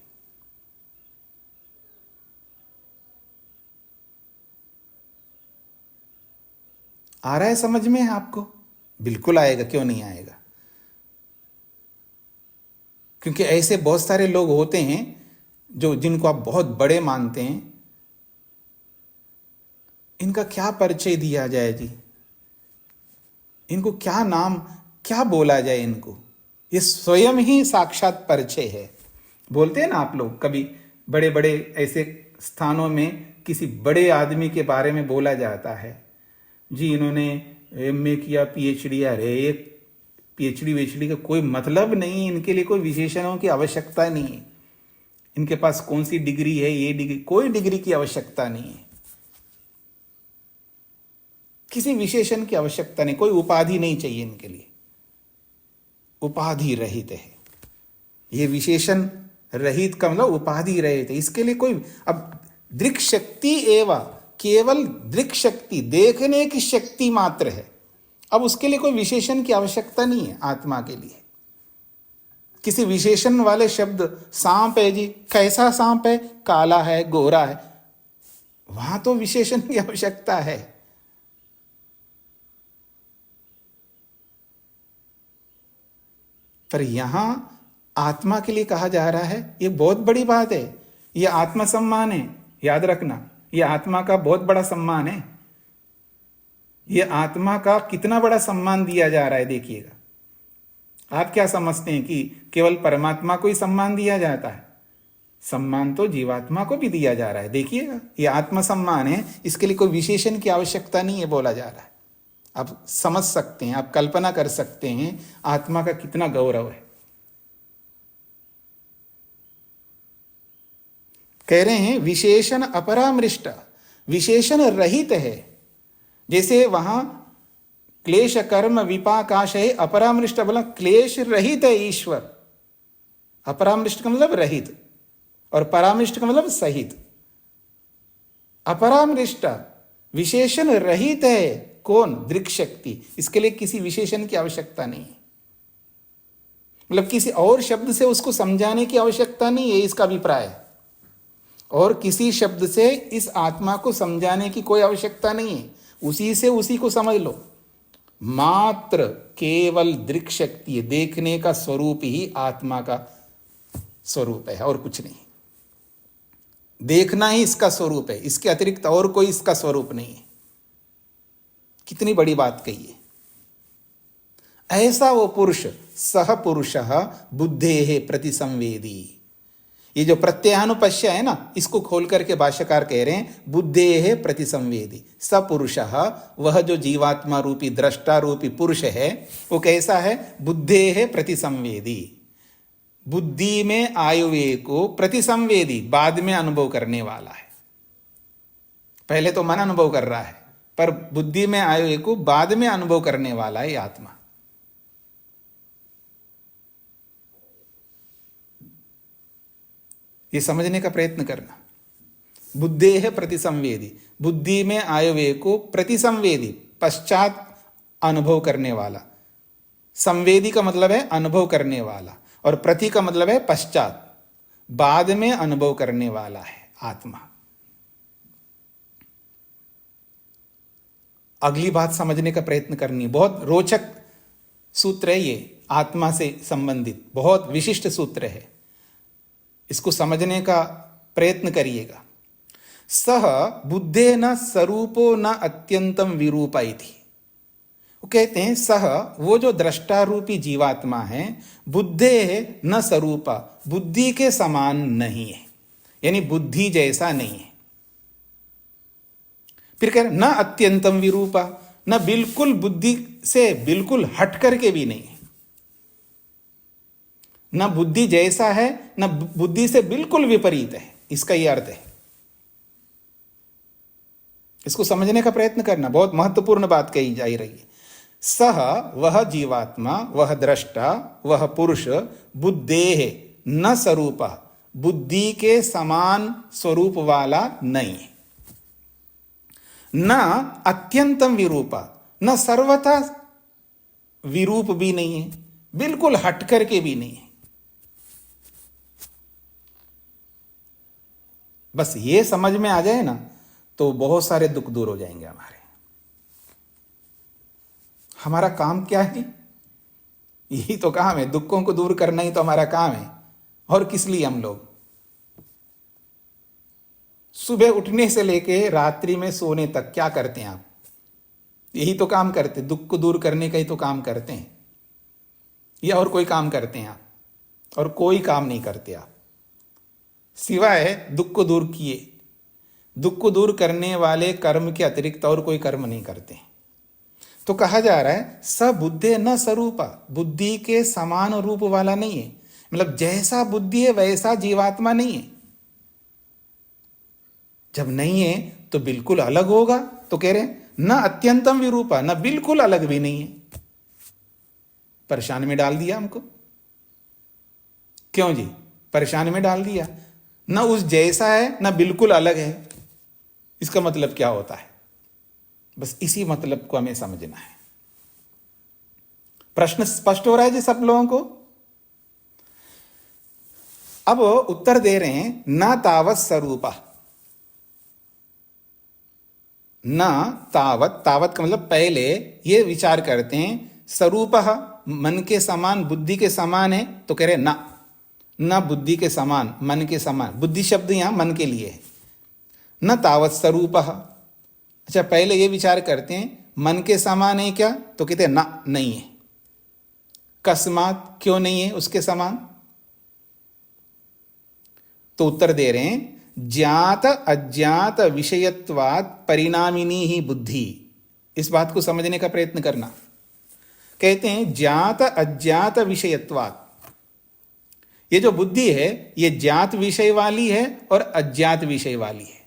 आ रहा है समझ में आपको? बिल्कुल आएगा, क्यों नहीं आएगा। क्योंकि ऐसे बहुत सारे लोग होते हैं जो जिनको आप बहुत बड़े मानते हैं, इनका क्या परिचय दिया जाए जी, इनको क्या नाम, क्या बोला जाए इनको, ये स्वयं ही साक्षात परिचय है। बोलते हैं ना आप लोग, कभी बड़े बड़े ऐसे स्थानों में किसी बड़े आदमी के बारे में बोला जाता है, जी इन्होंने एमए किया, पीएचडी। अरे पीएचडी वेचडी का कोई मतलब नहीं, इनके लिए कोई विशेषणों की आवश्यकता नहीं है। इनके पास कौन सी डिग्री है, ये डिग्री, कोई डिग्री की आवश्यकता नहीं है, किसी विशेषण की आवश्यकता नहीं, कोई उपाधि नहीं चाहिए इनके लिए, उपाधि रहित है। ये विशेषण रहित का मतलब उपाधि रहित है, इसके लिए कोई। अब दृक् शक्ति एवं केवल दृक् शक्ति, देखने की शक्ति मात्र है, अब उसके लिए कोई विशेषण की आवश्यकता नहीं है आत्मा के लिए। किसी विशेषण वाले शब्द, सांप है जी, कैसा सांप है, काला है, गोरा है, वहां तो विशेषण की आवश्यकता है। पर यहां आत्मा के लिए कहा जा रहा है, ये बहुत बड़ी बात है, ये आत्मसम्मान है, याद रखना, ये आत्मा का बहुत बड़ा सम्मान है। ये आत्मा का कितना बड़ा सम्मान दिया जा रहा है, देखिएगा। आप क्या समझते हैं कि केवल परमात्मा को ही सम्मान दिया जाता है? सम्मान तो जीवात्मा को भी दिया जा रहा है। देखिएगा, ये आत्मसम्मान है, इसके लिए कोई विशेषण की आवश्यकता नहीं है, बोला जा रहा है। आप समझ सकते हैं, आप कल्पना कर सकते हैं आत्मा का कितना गौरव है। कह रहे हैं विशेषण अपरामृष्ट, विशेषण रहित है। जैसे वहां क्लेश कर्म विपाकाश है, अपरामृष्ट बोला क्लेश रहित है ईश्वर। अपरामृष्ट का मतलब रहित और परामृष्ट का मतलब सहित। अपरामृष्ट विशेषण रहित है, कौन? दृक् शक्ति। इसके लिए किसी विशेषण की आवश्यकता नहीं है, मतलब किसी और शब्द से उसको समझाने की आवश्यकता नहीं है, इसका अभिप्राय है। और किसी शब्द से इस आत्मा को समझाने की कोई आवश्यकता नहीं है, उसी से उसी को समझ लो। मात्र केवल दृक् शक्ति, देखने का स्वरूप ही आत्मा का स्वरूप है और कुछ नहीं। देखना ही इसका स्वरूप है, इसके अतिरिक्त और कोई इसका स्वरूप नहीं है। कितनी बड़ी बात कही है। ऐसा वो पुरुष, सह पुरुषः बुद्धेः प्रतिसंवेदी। ये जो प्रत्ययानुपश्य है ना, इसको खोल करके भाष्यकार कह रहे हैं बुद्धेः प्रतिसंवेदी। स पुरुषः, वह जो जीवात्मा रूपी दृष्टा रूपी पुरुष है, वो कैसा है? बुद्धेः प्रतिसंवेदी। बुद्धि में आयुवे को प्रतिसंवेदी, बाद में अनुभव करने वाला है। पहले तो मन अनुभव कर रहा है, पर बुद्धि में आयुवे को बाद में अनुभव करने वाला है आत्मा। ये समझने का प्रयत्न करना। बुद्धेः प्रतिसंवेदी, बुद्धि में आयुवे को प्रतिसंवेदी, पश्चात अनुभव करने वाला। संवेदी का मतलब है अनुभव करने वाला, और प्रति का मतलब है पश्चात, बाद में अनुभव करने वाला है आत्मा। अगली बात समझने का प्रयत्न करनी, बहुत रोचक सूत्र है ये, आत्मा से संबंधित बहुत विशिष्ट सूत्र है। इसको समझने का प्रयत्न करिएगा। सह बुद्धे न स्वरूपो न अत्यंतम विरूपा इति। वो कहते हैं सह, वो जो दृष्टा रूपी जीवात्मा है, बुद्धे न स्वरूपा, बुद्धि के समान नहीं है, यानी बुद्धि जैसा नहीं है। फिर कह रहे न अत्यंतम विरूपा, न बिल्कुल बुद्धि से बिल्कुल हट करके भी नहीं है, न बुद्धि जैसा है न बुद्धि से बिल्कुल विपरीत है। इसका यह अर्थ है। इसको समझने का प्रयत्न करना, बहुत महत्वपूर्ण बात कही जा रही है। सह, वह जीवात्मा, वह दृष्टा, वह पुरुष, बुद्धेः न स्वरूपा, बुद्धि के समान स्वरूप वाला नहीं है। न अत्यंतम विरूपा, न सर्वथा विरूप भी नहीं है, बिल्कुल हट करके भी नहीं है। बस ये समझ में आ जाए ना तो बहुत सारे दुख दूर हो जाएंगे हमारे। हमारा काम क्या है? यही तो काम है, दुखों को दूर करना ही तो हमारा काम है। और किस लिए हम लोग सुबह उठने से लेके रात्रि में सोने तक क्या करते हैं आप? यही तो काम करते, दुख को दूर करने का ही तो काम करते हैं। या और कोई काम करते हैं आप? और कोई काम नहीं करते आप, सिवाय दुख को दूर किए। दुख को दूर करने वाले कर्म के अतिरिक्त और कोई कर्म नहीं करते। तो कहा जा रहा है स बुद्धे न स्वरूपा, बुद्धि के समान रूप वाला नहीं है, मतलब जैसा बुद्धि है वैसा जीवात्मा नहीं है। जब नहीं है तो बिल्कुल अलग होगा। तो कह रहे न अत्यंतम विरूपा, न बिल्कुल अलग भी नहीं है। परेशानी में डाल दिया हमको। क्यों जी? परेशानी में डाल दिया। न उस जैसा है न बिल्कुल अलग है। इसका मतलब क्या होता है? बस इसी मतलब को हमें समझना है। प्रश्न स्पष्ट हो रहा है जी सब लोगों को? अब उत्तर दे रहे हैं न तावत स्वरूपा। न तावत, तावत का मतलब पहले ये विचार करते हैं स्वरूपः मन के समान, बुद्धि के समान है। तो कह रहे न बुद्धि के समान, मन के समान। बुद्धि शब्द यहां मन के लिए है। न तावत स्वरूपः। अच्छा, पहले ये विचार करते हैं मन के समान है क्या? तो कहते हैं ना, नहीं है। कस्मात, क्यों नहीं है उसके समान? तो उत्तर दे रहे हैं ज्ञात अज्ञात विषयत्वात् परिणामिनी ही बुद्धि। इस बात को समझने का प्रयत्न करना। कहते हैं ज्ञात अज्ञात विषयत्वात्, ये जो बुद्धि है ये ज्ञात विषय वाली है और अज्ञात विषय वाली है।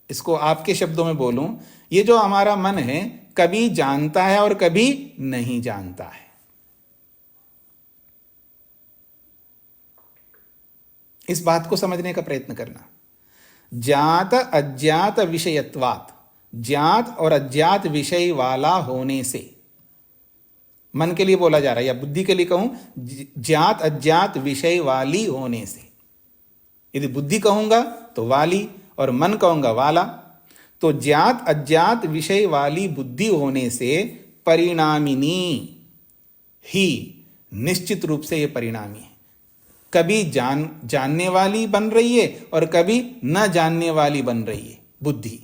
इसको आपके शब्दों में बोलूं, ये जो हमारा मन है कभी जानता है और कभी नहीं जानता है। इस बात को समझने का प्रयत्न करना। ज्ञात अज्ञात विषयत्वात्, ज्ञात और अज्ञात विषय वाला होने से, मन के लिए बोला जा रहा है या बुद्धि के लिए कहूं, ज्ञात अज्ञात विषय वाली होने से। यदि बुद्धि कहूंगा तो वाली और मन कहूंगा वाला। तो ज्ञात अज्ञात विषय वाली बुद्धि होने से परिणामिनी ही, निश्चित रूप से यह परिणामी है। कभी जानने वाली बन रही है और कभी न जानने वाली बन रही है बुद्धि।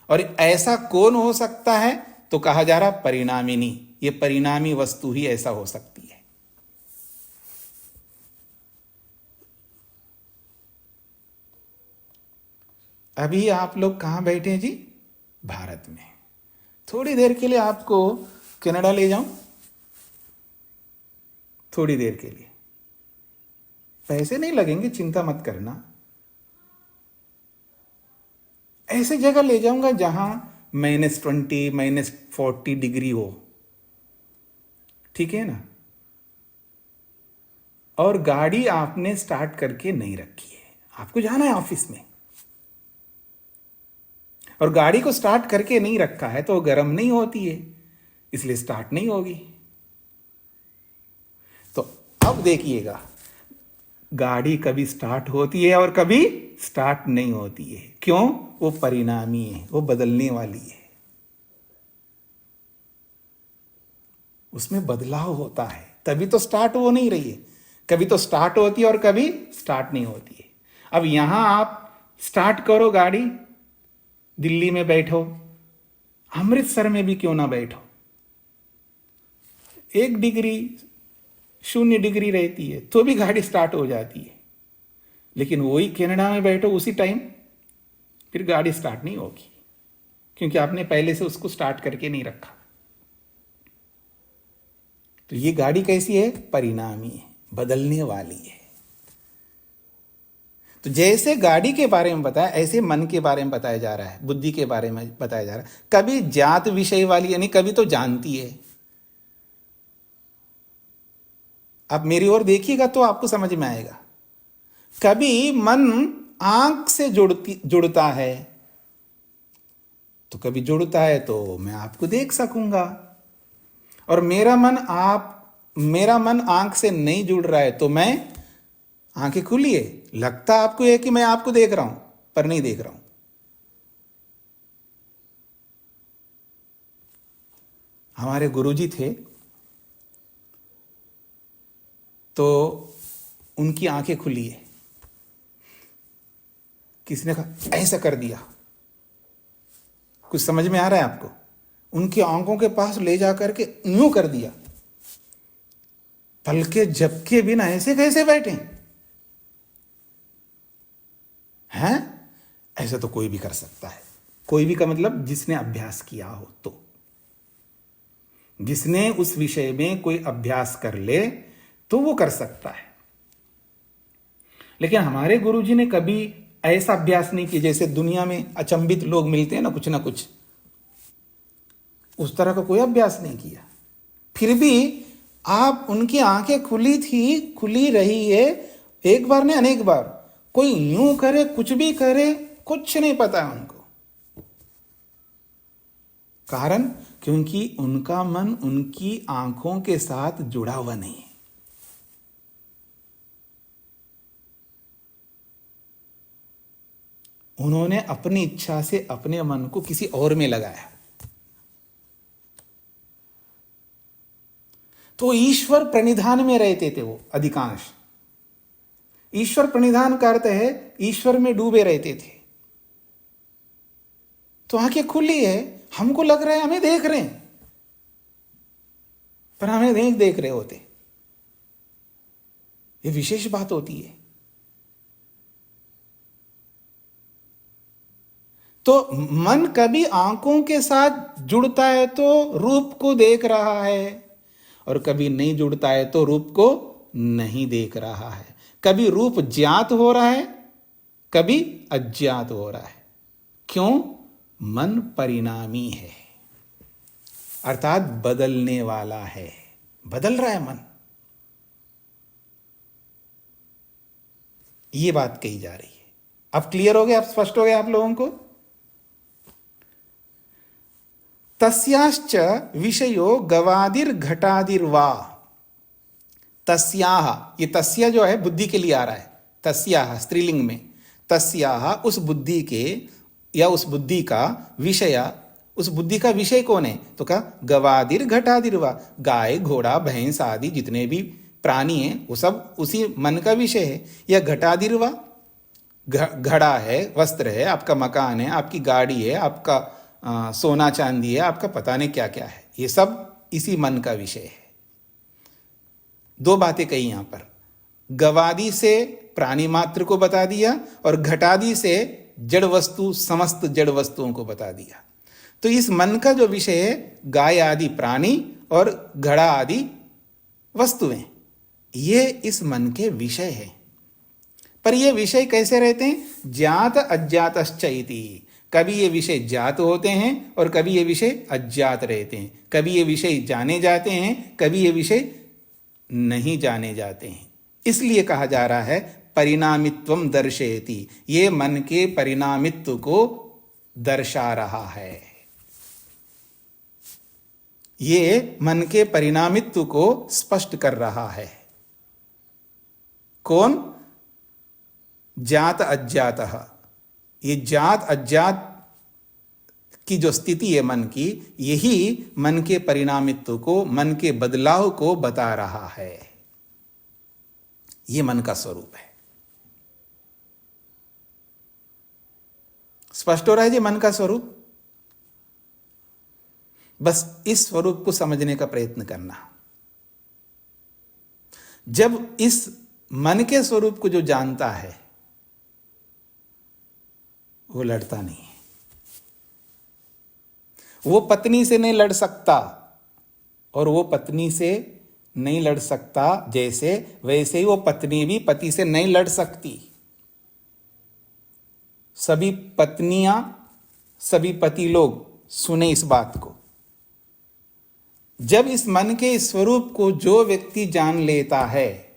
और ऐसा कौन हो सकता है? तो कहा जा रहा परिणामिनी, ये परिणामी वस्तु ही ऐसा हो सकती है। अभी आप लोग कहां बैठे हैं जी? भारत में। थोड़ी देर के लिए आपको कनाडा ले जाऊं, थोड़ी देर के लिए। पैसे नहीं लगेंगे, चिंता मत करना। ऐसे जगह ले जाऊंगा जहां -20 -40 डिग्री हो, ठीक है ना? और गाड़ी आपने स्टार्ट करके नहीं रखी है, आपको जाना है ऑफिस में, और गाड़ी को स्टार्ट करके नहीं रखा है तो गर्म नहीं होती है, इसलिए स्टार्ट नहीं होगी। तो अब देखिएगा, गाड़ी कभी स्टार्ट होती है और कभी स्टार्ट नहीं होती है। क्यों? वो परिणामी है, वो बदलने वाली है, उसमें बदलाव होता है, तभी तो स्टार्ट हो नहीं रही है। कभी तो स्टार्ट होती है और कभी स्टार्ट नहीं होती है। अब यहां आप स्टार्ट करो गाड़ी, दिल्ली में बैठो, अमृतसर में भी क्यों ना बैठो, 1 डिग्री 0 डिग्री रहती है तो भी गाड़ी स्टार्ट हो जाती है, लेकिन वही कनाडा में बैठो उसी टाइम, फिर गाड़ी स्टार्ट नहीं होगी, क्योंकि आपने पहले से उसको स्टार्ट करके नहीं रखा। तो ये गाड़ी कैसी है? परिणामी है, बदलने वाली है। तो जैसे गाड़ी के बारे में बताया, ऐसे मन के बारे में बताया जा रहा है, बुद्धि के बारे में बताया जा रहा है। कभी जात विषय वाली, यानी कभी तो जानती है। आप मेरी ओर देखिएगा तो आपको समझ में आएगा। कभी मन आंख से जुड़ता है, तो कभी जुड़ता है तो मैं आपको देख सकूंगा, और मेरा मन आंख से नहीं जुड़ रहा है तो मैं, आंखें खुली है, लगता आपको है कि मैं आपको देख रहा हूं, पर नहीं देख रहा हूं। हमारे गुरुजी थे, तो उनकी आंखें खुली है, किसने कहा ऐसा कर दिया, कुछ समझ में आ रहा है आपको? उनकी आंखों के पास ले जाकर के यूं कर दिया, पलके झपके बिना ऐसे कैसे बैठे हैं? ऐसा तो कोई भी कर सकता है। कोई भी का मतलब जिसने अभ्यास किया हो, तो जिसने उस विषय में कोई अभ्यास कर ले तो वो कर सकता है। लेकिन हमारे गुरुजी ने कभी ऐसा अभ्यास नहीं किया, जैसे दुनिया में अचंभित लोग मिलते हैं ना कुछ, उस तरह का कोई अभ्यास नहीं किया। फिर भी आप, उनकी आंखें खुली थी, खुली रही है, एक बार नहीं अनेक बार। कोई यूं करे, कुछ भी करे, कुछ नहीं पता है उनको। कारण, क्योंकि उनका मन उनकी आंखों के साथ जुड़ा हुआ नहीं है। उन्होंने अपनी इच्छा से अपने मन को किसी और में लगाया। तो ईश्वर प्रणिधान में रहते थे वो अधिकांश। ईश्वर प्रणिधान का अर्थ है ईश्वर में डूबे रहते थे। तो आंखें खुली है, हमको लग रहा है हमें देख रहे हैं, पर हमें नहीं देख रहे होते। ये विशेष बात होती है। तो मन कभी आंखों के साथ जुड़ता है तो रूप को देख रहा है, और कभी नहीं जुड़ता है तो रूप को नहीं देख रहा है। कभी रूप ज्ञात हो रहा है, कभी अज्ञात हो रहा है। क्यों? मन परिणामी है, अर्थात बदलने वाला है, बदल रहा है मन। ये बात कही जा रही है। अब क्लियर हो गया, अब स्पष्ट हो गया आप लोगों को? तस्याश्च विषयो गवादिर घटादिर्वा। तस्याह, ये तस्या जो है बुद्धि के लिए आ रहा है, तस्याह स्त्रीलिंग में। तस्याह, उस बुद्धि के या उस बुद्धि का विषय, उस बुद्धि का विषय कौन है? तो कहा गवादिर घटादिर्वा, गाय घोड़ा भैंस आदि जितने भी प्राणी हैं वो सब उसी मन का विषय है। या घटादिर्वा, घड़ा है, वस्त्र है, आपका मकान है, आपकी गाड़ी है, आपका सोना चांदी है, आपका पता नहीं क्या क्या है, ये सब इसी मन का विषय है। दो बातें कही यहां पर, गवादि से प्राणी मात्र को बता दिया और घटादि से जड़ वस्तु, समस्त जड़ वस्तुओं को बता दिया। तो इस मन का जो विषय है, गाय आदि प्राणी और घड़ा आदि वस्तुएं, ये इस मन के विषय है। पर ये विषय कैसे रहते हैं? ज्ञात अज्ञातश्चैति। कभी ये विषय ज्ञात होते हैं और कभी ये विषय अज्ञात रहते हैं। कभी ये विषय जाने जाते हैं, कभी ये विषय नहीं जाने जाते हैं। इसलिए कहा जा रहा है परिणामित्वम दर्शयति, ये मन के परिणामित्व को दर्शा रहा है। ये मन के परिणामित्व को स्पष्ट कर रहा है। कौन? जात अज्ञातः। ये जात अज्ञात की जो स्थिति है मन की, यही मन के परिणामित्व को, मन के बदलाव को बता रहा है। ये मन का स्वरूप है। स्पष्ट हो रहा है जी मन का स्वरूप? बस इस स्वरूप को समझने का प्रयत्न करना। जब इस मन के स्वरूप को जो जानता है वो लड़ता नहीं है। वो पत्नी से नहीं लड़ सकता और वो पत्नी से नहीं लड़ सकता जैसे, वैसे ही वो पत्नी भी पति से नहीं लड़ सकती। सभी पत्नियां, सभी पति लोग सुने इस बात को। जब इस मन के स्वरूप को जो व्यक्ति जान लेता है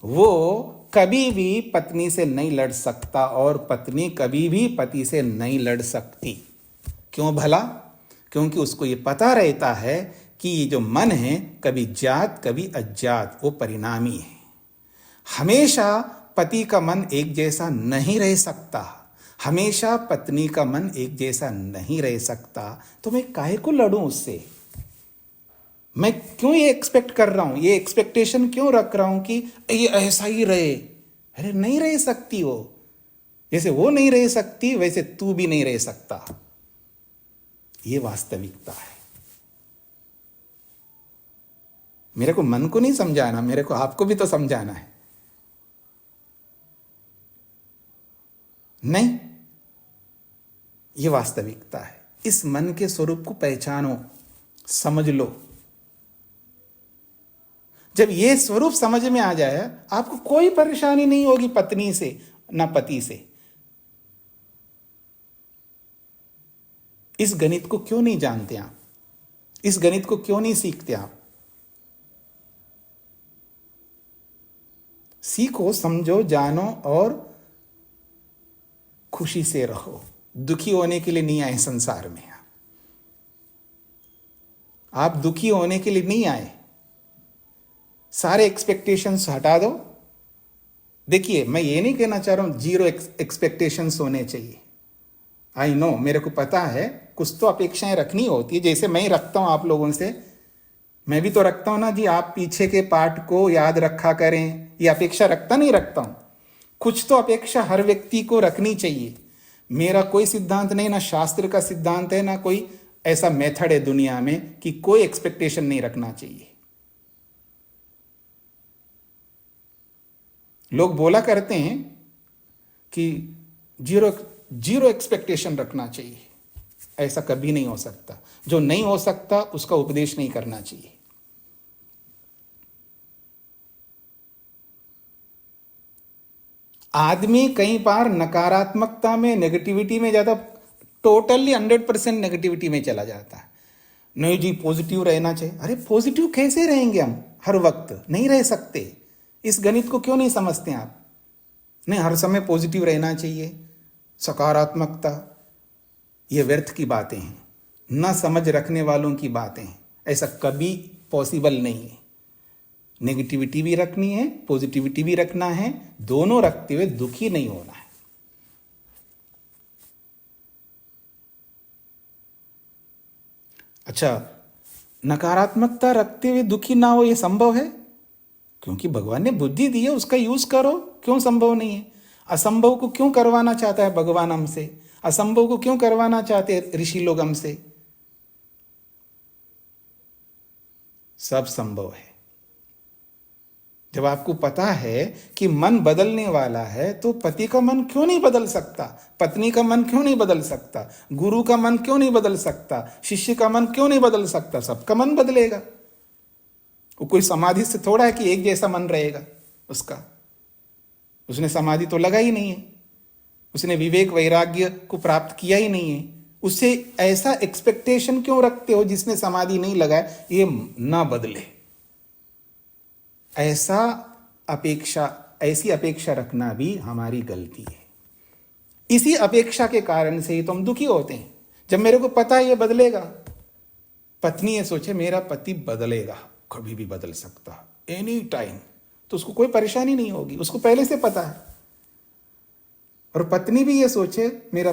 वो कभी भी पत्नी से नहीं लड़ सकता और पत्नी कभी भी पति से नहीं लड़ सकती। क्यों भला? क्योंकि उसको ये पता रहता है कि ये जो मन है कभी जात कभी अजात, वो परिणामी है। हमेशा पति का मन एक जैसा नहीं रह सकता, हमेशा पत्नी का मन एक जैसा नहीं रह सकता। तो मैं काहे को लड़ूं उससे? मैं क्यों ये एक्सपेक्ट कर रहा हूं, ये एक्सपेक्टेशन क्यों रख रहा हूं कि ये ऐसा ही रहे? अरे नहीं रह सकती वो। जैसे वो नहीं रह सकती वैसे तू भी नहीं रह सकता। ये वास्तविकता है। मेरे को मन को नहीं समझाना, मेरे को आपको भी तो समझाना है। नहीं, ये वास्तविकता है। इस मन के स्वरूप को पहचानो, समझ लो। जब ये स्वरूप समझ में आ जाए आपको कोई परेशानी नहीं होगी पत्नी से ना पति से। इस गणित को क्यों नहीं जानते आप? इस गणित को क्यों नहीं सीखते आप? सीखो, समझो, जानो और खुशी से रहो। दुखी होने के लिए नहीं आए संसार में। आप दुखी होने के लिए नहीं आए। सारे एक्सपेक्टेशंस हटा दो। देखिए, मैं ये नहीं कहना चाह रहा हूं जीरो एक्सपेक्टेशंस होने चाहिए। आई नो, मेरे को पता है कुछ तो अपेक्षाएं रखनी होती है। जैसे मैं रखता हूं आप लोगों से, मैं भी तो रखता हूं ना जी, आप पीछे के पाठ को याद रखा करें। ये अपेक्षा रखता नहीं रखता हूं। कुछ तो अपेक्षा हर व्यक्ति को रखनी चाहिए। मेरा कोई सिद्धांत नहीं, ना शास्त्र का सिद्धांत है, ना कोई ऐसा मेथड है दुनिया में कि कोई एक्सपेक्टेशन नहीं रखना चाहिए। लोग बोला करते हैं कि जीरो एक्सपेक्टेशन रखना चाहिए। ऐसा कभी नहीं हो सकता। जो नहीं हो सकता उसका उपदेश नहीं करना चाहिए। आदमी कई बार नकारात्मकता में, नेगेटिविटी में ज्यादा, टोटली 100% नेगेटिविटी में चला जाता है। नहीं जी, पॉजिटिव रहना चाहिए। अरे पॉजिटिव कैसे रहेंगे हम? हर वक्त नहीं रह सकते। इस गणित को क्यों नहीं समझते आप? नहीं, हर समय पॉजिटिव रहना चाहिए, सकारात्मकता, ये व्यर्थ की बातें हैं, ना समझ रखने वालों की बातें हैं। ऐसा कभी पॉसिबल नहीं है। नेगेटिविटी भी रखनी है, पॉजिटिविटी भी रखना है, दोनों रखते हुए दुखी नहीं होना है। अच्छा, नकारात्मकता रखते हुए दुखी ना हो, यह संभव है? क्योंकि भगवान ने बुद्धि दी है, उसका यूज करो। क्यों संभव नहीं है? असंभव को क्यों करवाना चाहता है भगवान हमसे? असंभव को क्यों करवाना चाहते हैं ऋषि लोग हमसे? सब संभव है। जब आपको पता है कि मन बदलने वाला है तो पति का मन क्यों नहीं बदल सकता? पत्नी का मन क्यों नहीं बदल सकता? गुरु का मन क्यों नहीं बदल सकता? शिष्य का मन क्यों नहीं बदल सकता? सबका मन बदलेगा। वो कोई समाधि से थोड़ा है कि एक जैसा मन रहेगा उसका। उसने समाधि तो लगा ही नहीं है, उसने विवेक वैराग्य को प्राप्त किया ही नहीं है। उससे ऐसा एक्सपेक्टेशन क्यों रखते हो जिसने समाधि नहीं लगाया ये ना बदले? ऐसी अपेक्षा रखना भी हमारी गलती है। इसी अपेक्षा के कारण से ही तो हम दुखी होते हैं। जब मेरे को पता है ये बदलेगा, पत्नी ये सोचे मेरा पति बदलेगा, कभी भी बदल सकता, एनी टाइम, तो उसको कोई परेशानी नहीं होगी, उसको पहले से पता है। और पत्नी भी ये सोचे मेरा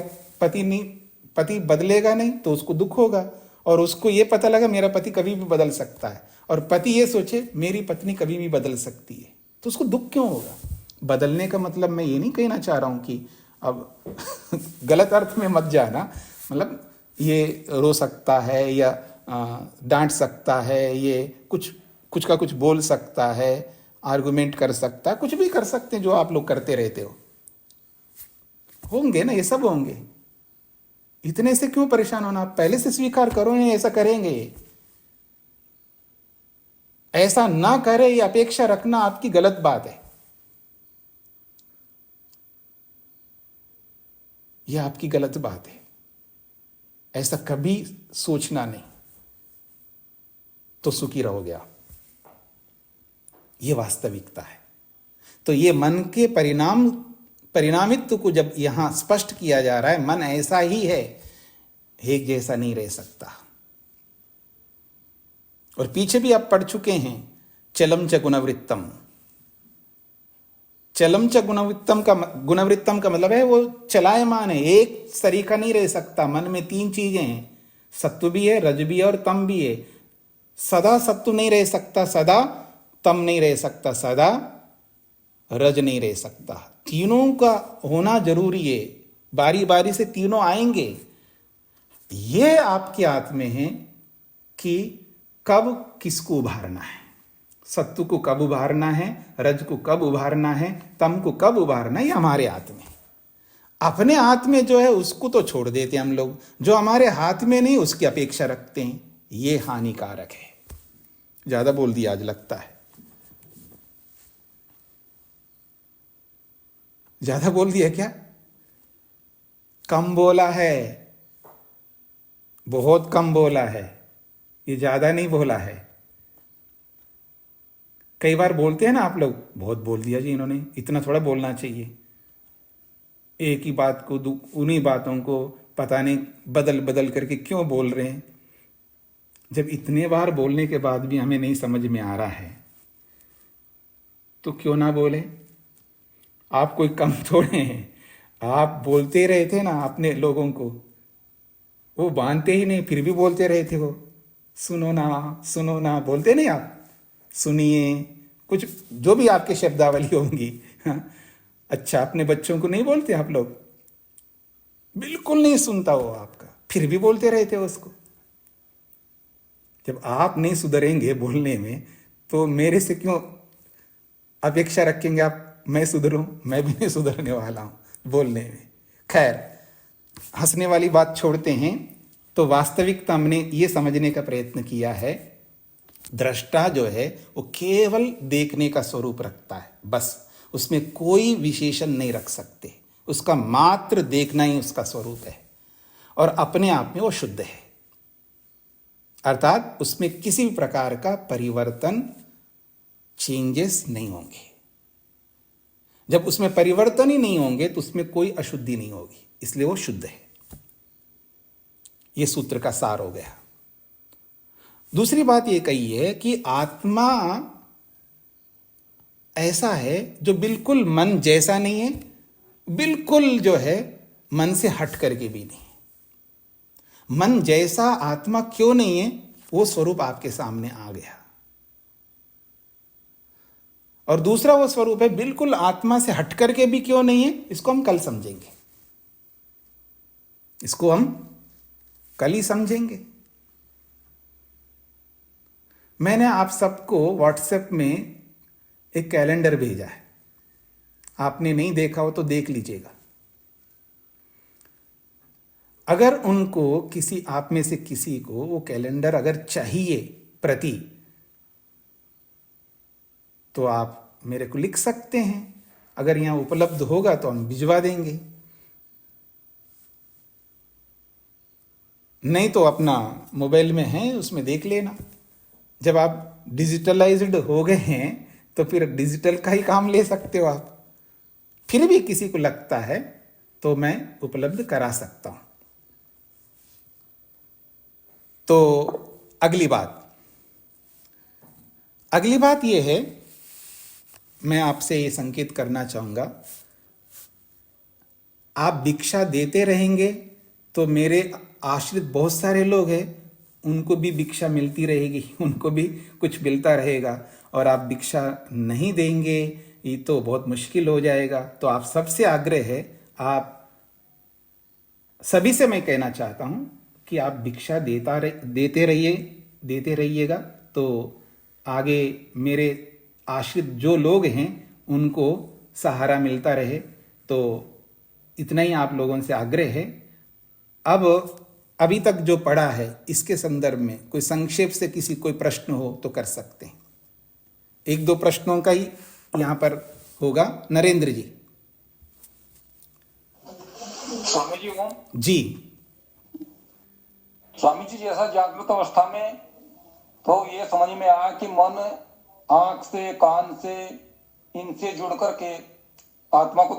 पति बदलेगा नहीं तो उसको दुख होगा, और उसको ये पता लगा मेरा पति कभी भी बदल सकता है, और पति ये सोचे मेरी पत्नी कभी भी बदल सकती है, तो उसको दुख क्यों होगा? बदलने का मतलब मैं ये नहीं कहना चाह रहा हूं कि अब गलत अर्थ में मत जाना, मतलब ये रो सकता है या डांट सकता है, ये कुछ का कुछ बोल सकता है, आर्गुमेंट कर सकता है, कुछ भी कर सकते हैं जो आप लोग करते रहते हो। होंगे ना, ये सब होंगे। इतने से क्यों परेशान होना, आप पहले से स्वीकार करो नहीं ऐसा करेंगे। ऐसा ना करे ये अपेक्षा रखना आपकी गलत बात है, यह आपकी गलत बात है। ऐसा कभी सोचना नहीं, तो सुखी रहोगे आप। ये वास्तविकता है। तो ये मन के परिणामित्व को जब यहां स्पष्ट किया जा रहा है, मन ऐसा ही है, एक जैसा नहीं रह सकता। और पीछे भी आप पढ़ चुके हैं, चलम च गुणवृत्तम। चलम च गुणवृत्तम का मतलब है वो चलायमान है, एक सरीखा नहीं रह सकता। मन में 3 चीजें हैं, सत्व भी है, रज भी है और तम भी है। सदा सत्व नहीं रह सकता, सदा तम नहीं रह सकता, सदा रज नहीं रह सकता। तीनों का होना जरूरी है, बारी बारी से तीनों आएंगे। ये आपके हाथ में है कि कब किसको उभारना है, सत्व को कब उभारना है, रज को कब उभारना है, तम को कब उभारना है, ये हमारे हाथ में। अपने हाथ में जो है उसको तो छोड़ देते हैं हम लोग, जो हमारे हाथ में नहीं उसकी अपेक्षा रखते हैं, ये हानिकारक है। ज्यादा बोल दिया आज लगता है, ज्यादा बोल दिया क्या? कम बोला है, बहुत कम बोला है, ये ज्यादा नहीं बोला है। कई बार बोलते हैं ना आप लोग, बहुत बोल दिया जी इन्होंने, इतना थोड़ा बोलना चाहिए। एक ही बात को उन्हीं बातों को पता नहीं बदल बदल करके क्यों बोल रहे हैं। जब इतने बार बोलने के बाद भी हमें नहीं समझ में आ रहा है तो क्यों ना बोले। आप कोई कम थोड़े हैं, आप बोलते रहे थे ना अपने लोगों को, वो मानते ही नहीं फिर भी बोलते रहे थे। वो सुनो ना बोलते नहीं आप, सुनिए, कुछ जो भी आपके शब्दावली होंगी। अच्छा, अपने बच्चों को नहीं बोलते आप लोग? बिल्कुल नहीं सुनता वो आपका, फिर भी बोलते रहते उसको। जब आप नहीं सुधरेंगे बोलने में तो मेरे से क्यों अपेक्षा रखेंगे आप मैं सुधरूं? मैं भी नहीं सुधरने वाला हूं बोलने में। खैर, हंसने वाली बात छोड़ते हैं। तो वास्तविकता हमने ये समझने का प्रयत्न किया है, दृष्टा जो है वो केवल देखने का स्वरूप रखता है, बस। उसमें कोई विशेषण नहीं रख सकते, उसका मात्र देखना ही उसका स्वरूप है, और अपने आप में वो शुद्ध है। अर्थात उसमें किसी भी प्रकार का परिवर्तन, चेंजेस नहीं होंगे। जब उसमें परिवर्तन ही नहीं होंगे तो उसमें कोई अशुद्धि नहीं होगी, इसलिए वो शुद्ध है। यह सूत्र का सार हो गया। दूसरी बात यह कही है कि आत्मा ऐसा है जो बिल्कुल मन जैसा नहीं है, बिल्कुल जो है मन से हट करके भी नहीं। मन जैसा आत्मा क्यों नहीं है, वो स्वरूप आपके सामने आ गया। और दूसरा वो स्वरूप है बिल्कुल आत्मा से हट करके भी क्यों नहीं है, इसको हम कल समझेंगे। इसको हम कल ही समझेंगे। मैंने आप सबको व्हाट्सएप में एक कैलेंडर भेजा है, आपने नहीं देखा हो तो देख लीजिएगा। अगर उनको किसी आप में से किसी को वो कैलेंडर अगर चाहिए प्रति, तो आप मेरे को लिख सकते हैं। अगर यहां उपलब्ध होगा तो हम भिजवा देंगे, नहीं तो अपना मोबाइल में है उसमें देख लेना। जब आप डिजिटलाइज्ड हो गए हैं तो फिर डिजिटल का ही काम ले सकते हो आप। फिर भी किसी को लगता है तो मैं उपलब्ध करा सकता हूं। तो अगली बात यह है, मैं आपसे ये संकेत करना चाहूंगा, आप भिक्षा देते रहेंगे तो मेरे आश्रित बहुत सारे लोग हैं, उनको भी भिक्षा मिलती रहेगी, उनको भी कुछ मिलता रहेगा। और आप भिक्षा नहीं देंगे ये तो बहुत मुश्किल हो जाएगा। तो आप सबसे आग्रह है, आप सभी से मैं कहना चाहता हूं कि आप भिक्षा देते रहिएगा, तो आगे मेरे आश्रित जो लोग हैं उनको सहारा मिलता रहे। तो इतना ही आप लोगों से आग्रह है। अब अभी तक जो पढ़ा है इसके संदर्भ में कोई संक्षेप से किसी कोई प्रश्न हो तो कर सकते हैं। एक दो प्रश्नों का ही यहाँ पर होगा। नरेंद्र जी। स्वामी जी ओम। जी। स्वामी जी, जैसा जागृत अवस्था में तो ये समझ में आया कि मन आंख से, कान से, इनसे जुड़ करके आत्मा को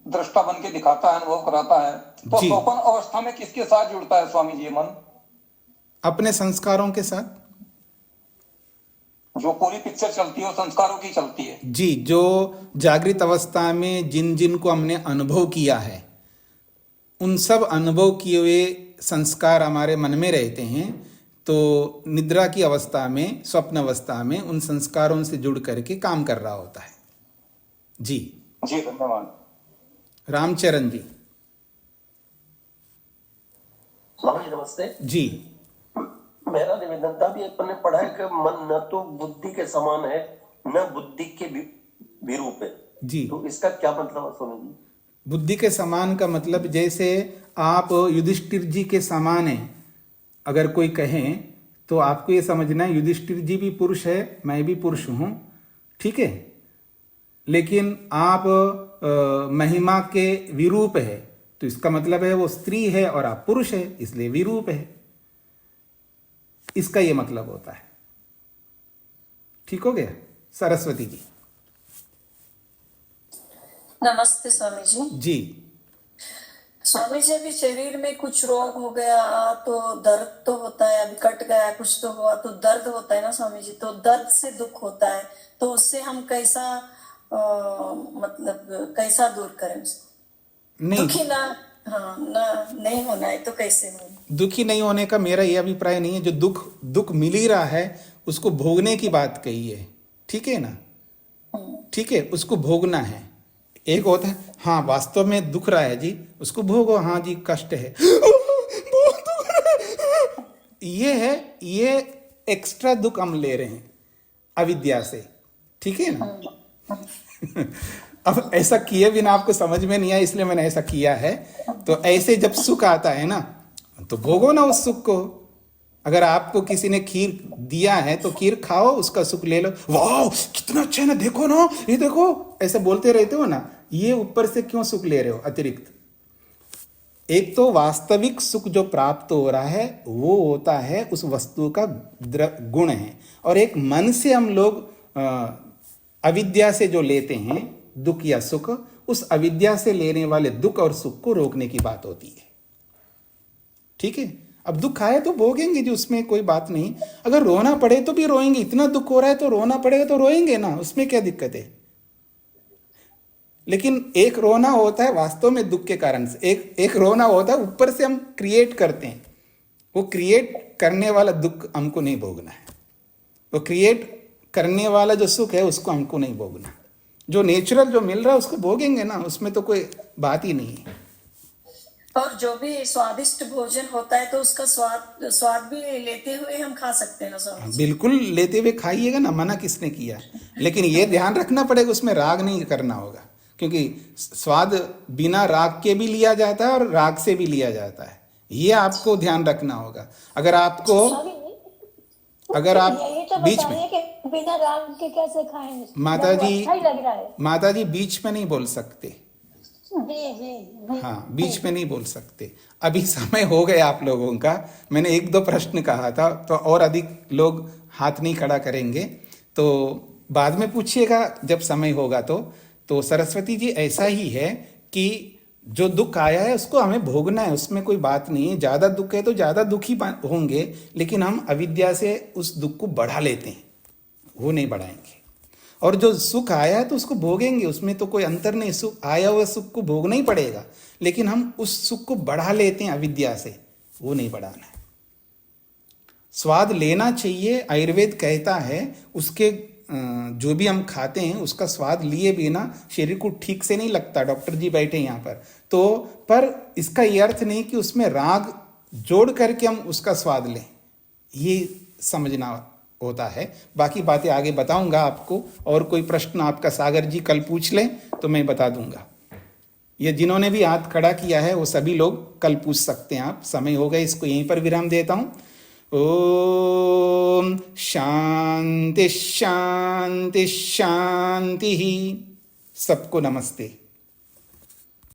दृष्टा बन के दिखाता है, अनुभव कराता है। तो जी। स्वप्न अवस्था में किसके साथ जुड़ता है स्वामी जी मन? अपने संस्कारों के साथ। जो पूरी पिक्चर चलती है वो संस्कारों की चलती है। जी, जो जागृत अवस्था में जिन जिन को हमने अनुभव किया है उन सब अनुभव किए हुए संस्कार हमारे मन में रहते हैं। तो निद्रा की अवस्था में, स्वप्न अवस्था में उन संस्कारों से जुड़ करके काम कर रहा होता है। जी जी, धन्यवाद। रामचरण जी। स्वामी जी नमस्ते। जी। मेरा निवेदन था, भी अपन ने पढ़ा है कि मन न तो बुद्धि के समान है न बुद्धि के विरूप है। जी। तो इसका क्या मतलब है स्वामी जी? बुद्धि के समान का मतलब जैसे आप युधिष्ठिर जी के समान हैं अगर कोई कहें तो आपको ये समझना है युधिष्ठिर जी भी पुरुष है, मैं भी पुरुष हूँ, ठीक है। लेकिन आप महिमा के विरूप है तो इसका मतलब है वो स्त्री है और आप पुरुष है, इसलिए विरूप है। इसका ये मतलब होता है। ठीक हो गया। सरस्वती जी। नमस्ते स्वामी जी। जी। स्वामी जी, अभी शरीर में कुछ रोग हो गया तो दर्द तो होता है, अभी कट गया कुछ तो हुआ तो दर्द होता है ना स्वामी जी। तो दर्द से दुख होता है, तो उससे हम कैसा मतलब कैसा दूर करें उसको? नहीं, दुखी ना, हाँ ना, नहीं होना है तो कैसे हो? दुखी नहीं होने का मेरा यह अभिप्राय नहीं है। जो दुख मिल ही रहा है उसको भोगने की बात कही है, ठीक है ना। ठीक है, उसको भोगना है। एक होता है हाँ वास्तव में दुख रहा है जी, उसको भोगो, हाँ जी कष्ट है, बहुत दुख रहा है। ये है, ये एक्स्ट्रा दुख हम ले रहे हैं अविद्या से, ठीक है ना। अब ऐसा किए बिना आपको समझ में नहीं आया इसलिए मैंने ऐसा किया है। तो ऐसे जब सुख आता है ना तो भोगो ना उस सुख को। अगर आपको किसी ने खीर दिया है तो खीर खाओ, उसका सुख ले लो। वाह कितना अच्छा है ना, देखो ना, ये देखो, ऐसे बोलते रहते हो ना। ये ऊपर से क्यों सुख ले रहे हो अतिरिक्त? एक तो वास्तविक सुख जो प्राप्त हो रहा है वो होता है उस वस्तु का गुण है, और एक मन से हम लोग अविद्या से जो लेते हैं दुख या सुख, उस अविद्या से लेने वाले दुख और सुख को रोकने की बात होती है। ठीक है। अब दुख आए तो भोगेंगे जी, उसमें कोई बात नहीं। अगर रोना पड़े तो भी रोएंगे, इतना दुख हो रहा है तो रोना पड़ेगा तो रोएंगे ना, उसमें क्या दिक्कत है। लेकिन एक रोना होता है वास्तव में दुख के कारण से, एक रोना होता है ऊपर से हम क्रिएट करते हैं। वो क्रिएट करने वाला दुख हमको नहीं भोगना है, वो क्रिएट करने वाला जो सुख है उसको हमको नहीं भोगना। जो नेचुरल जो मिल रहा है उसको भोगेंगे ना, उसमें तो कोई बात ही नहीं है। और जो भी स्वादिष्ट भोजन होता है तो उसका स्वाद भी लेते हुए हम खा सकते हैं ना स्वामी जी? बिल्कुल लेते हुए खाइएगा ना, मना किसने किया। लेकिन ये ध्यान रखना पड़ेगा उसमें राग नहीं करना होगा, क्योंकि स्वाद बिना राग के भी लिया जाता है और राग से भी लिया जाता है। ये आपको ध्यान रखना होगा। अगर आप बीच में बिना राग के कैसे खाएं? माता जी बीच में नहीं बोल सकते। जी। हाँ, बीच में नहीं बोल सकते। अभी समय हो गया आप लोगों का। मैंने एक दो प्रश्न कहा था तो और अधिक लोग हाथ नहीं खड़ा करेंगे, तो बाद में पूछिएगा जब समय होगा। तो सरस्वती जी ऐसा ही है कि जो दुख आया है उसको हमें भोगना है, उसमें कोई बात नहीं है। ज़्यादा दुख है तो ज़्यादा दुखी होंगे, लेकिन हम अविद्या से उस दुख को बढ़ा लेते हैं, वो नहीं बढ़ाएंगे। और जो सुख आया है तो उसको भोगेंगे, उसमें तो कोई अंतर नहीं। सुख आया हुआ सुख को भोगना ही पड़ेगा, लेकिन हम उस सुख को बढ़ा लेते हैं अविद्या से, वो नहीं बढ़ाना है। स्वाद लेना चाहिए, आयुर्वेद कहता है उसके जो भी हम खाते हैं उसका स्वाद लिए बिना शरीर को ठीक से नहीं लगता। डॉक्टर जी बैठे यहाँ पर, तो पर इसका ये अर्थ नहीं कि उसमें राग जोड़ करके हम उसका स्वाद लें, ये समझना होता है। बाकी बातें आगे बताऊंगा आपको, और कोई प्रश्न आपका सागर जी कल पूछ लें तो मैं बता दूंगा। ये जिन्होंने भी हाथ खड़ा किया है वो सभी लोग कल पूछ सकते हैं आप। समय हो गया, इसको यहीं पर विराम देता हूं। ओम शांति शांति शांति। सबको नमस्ते।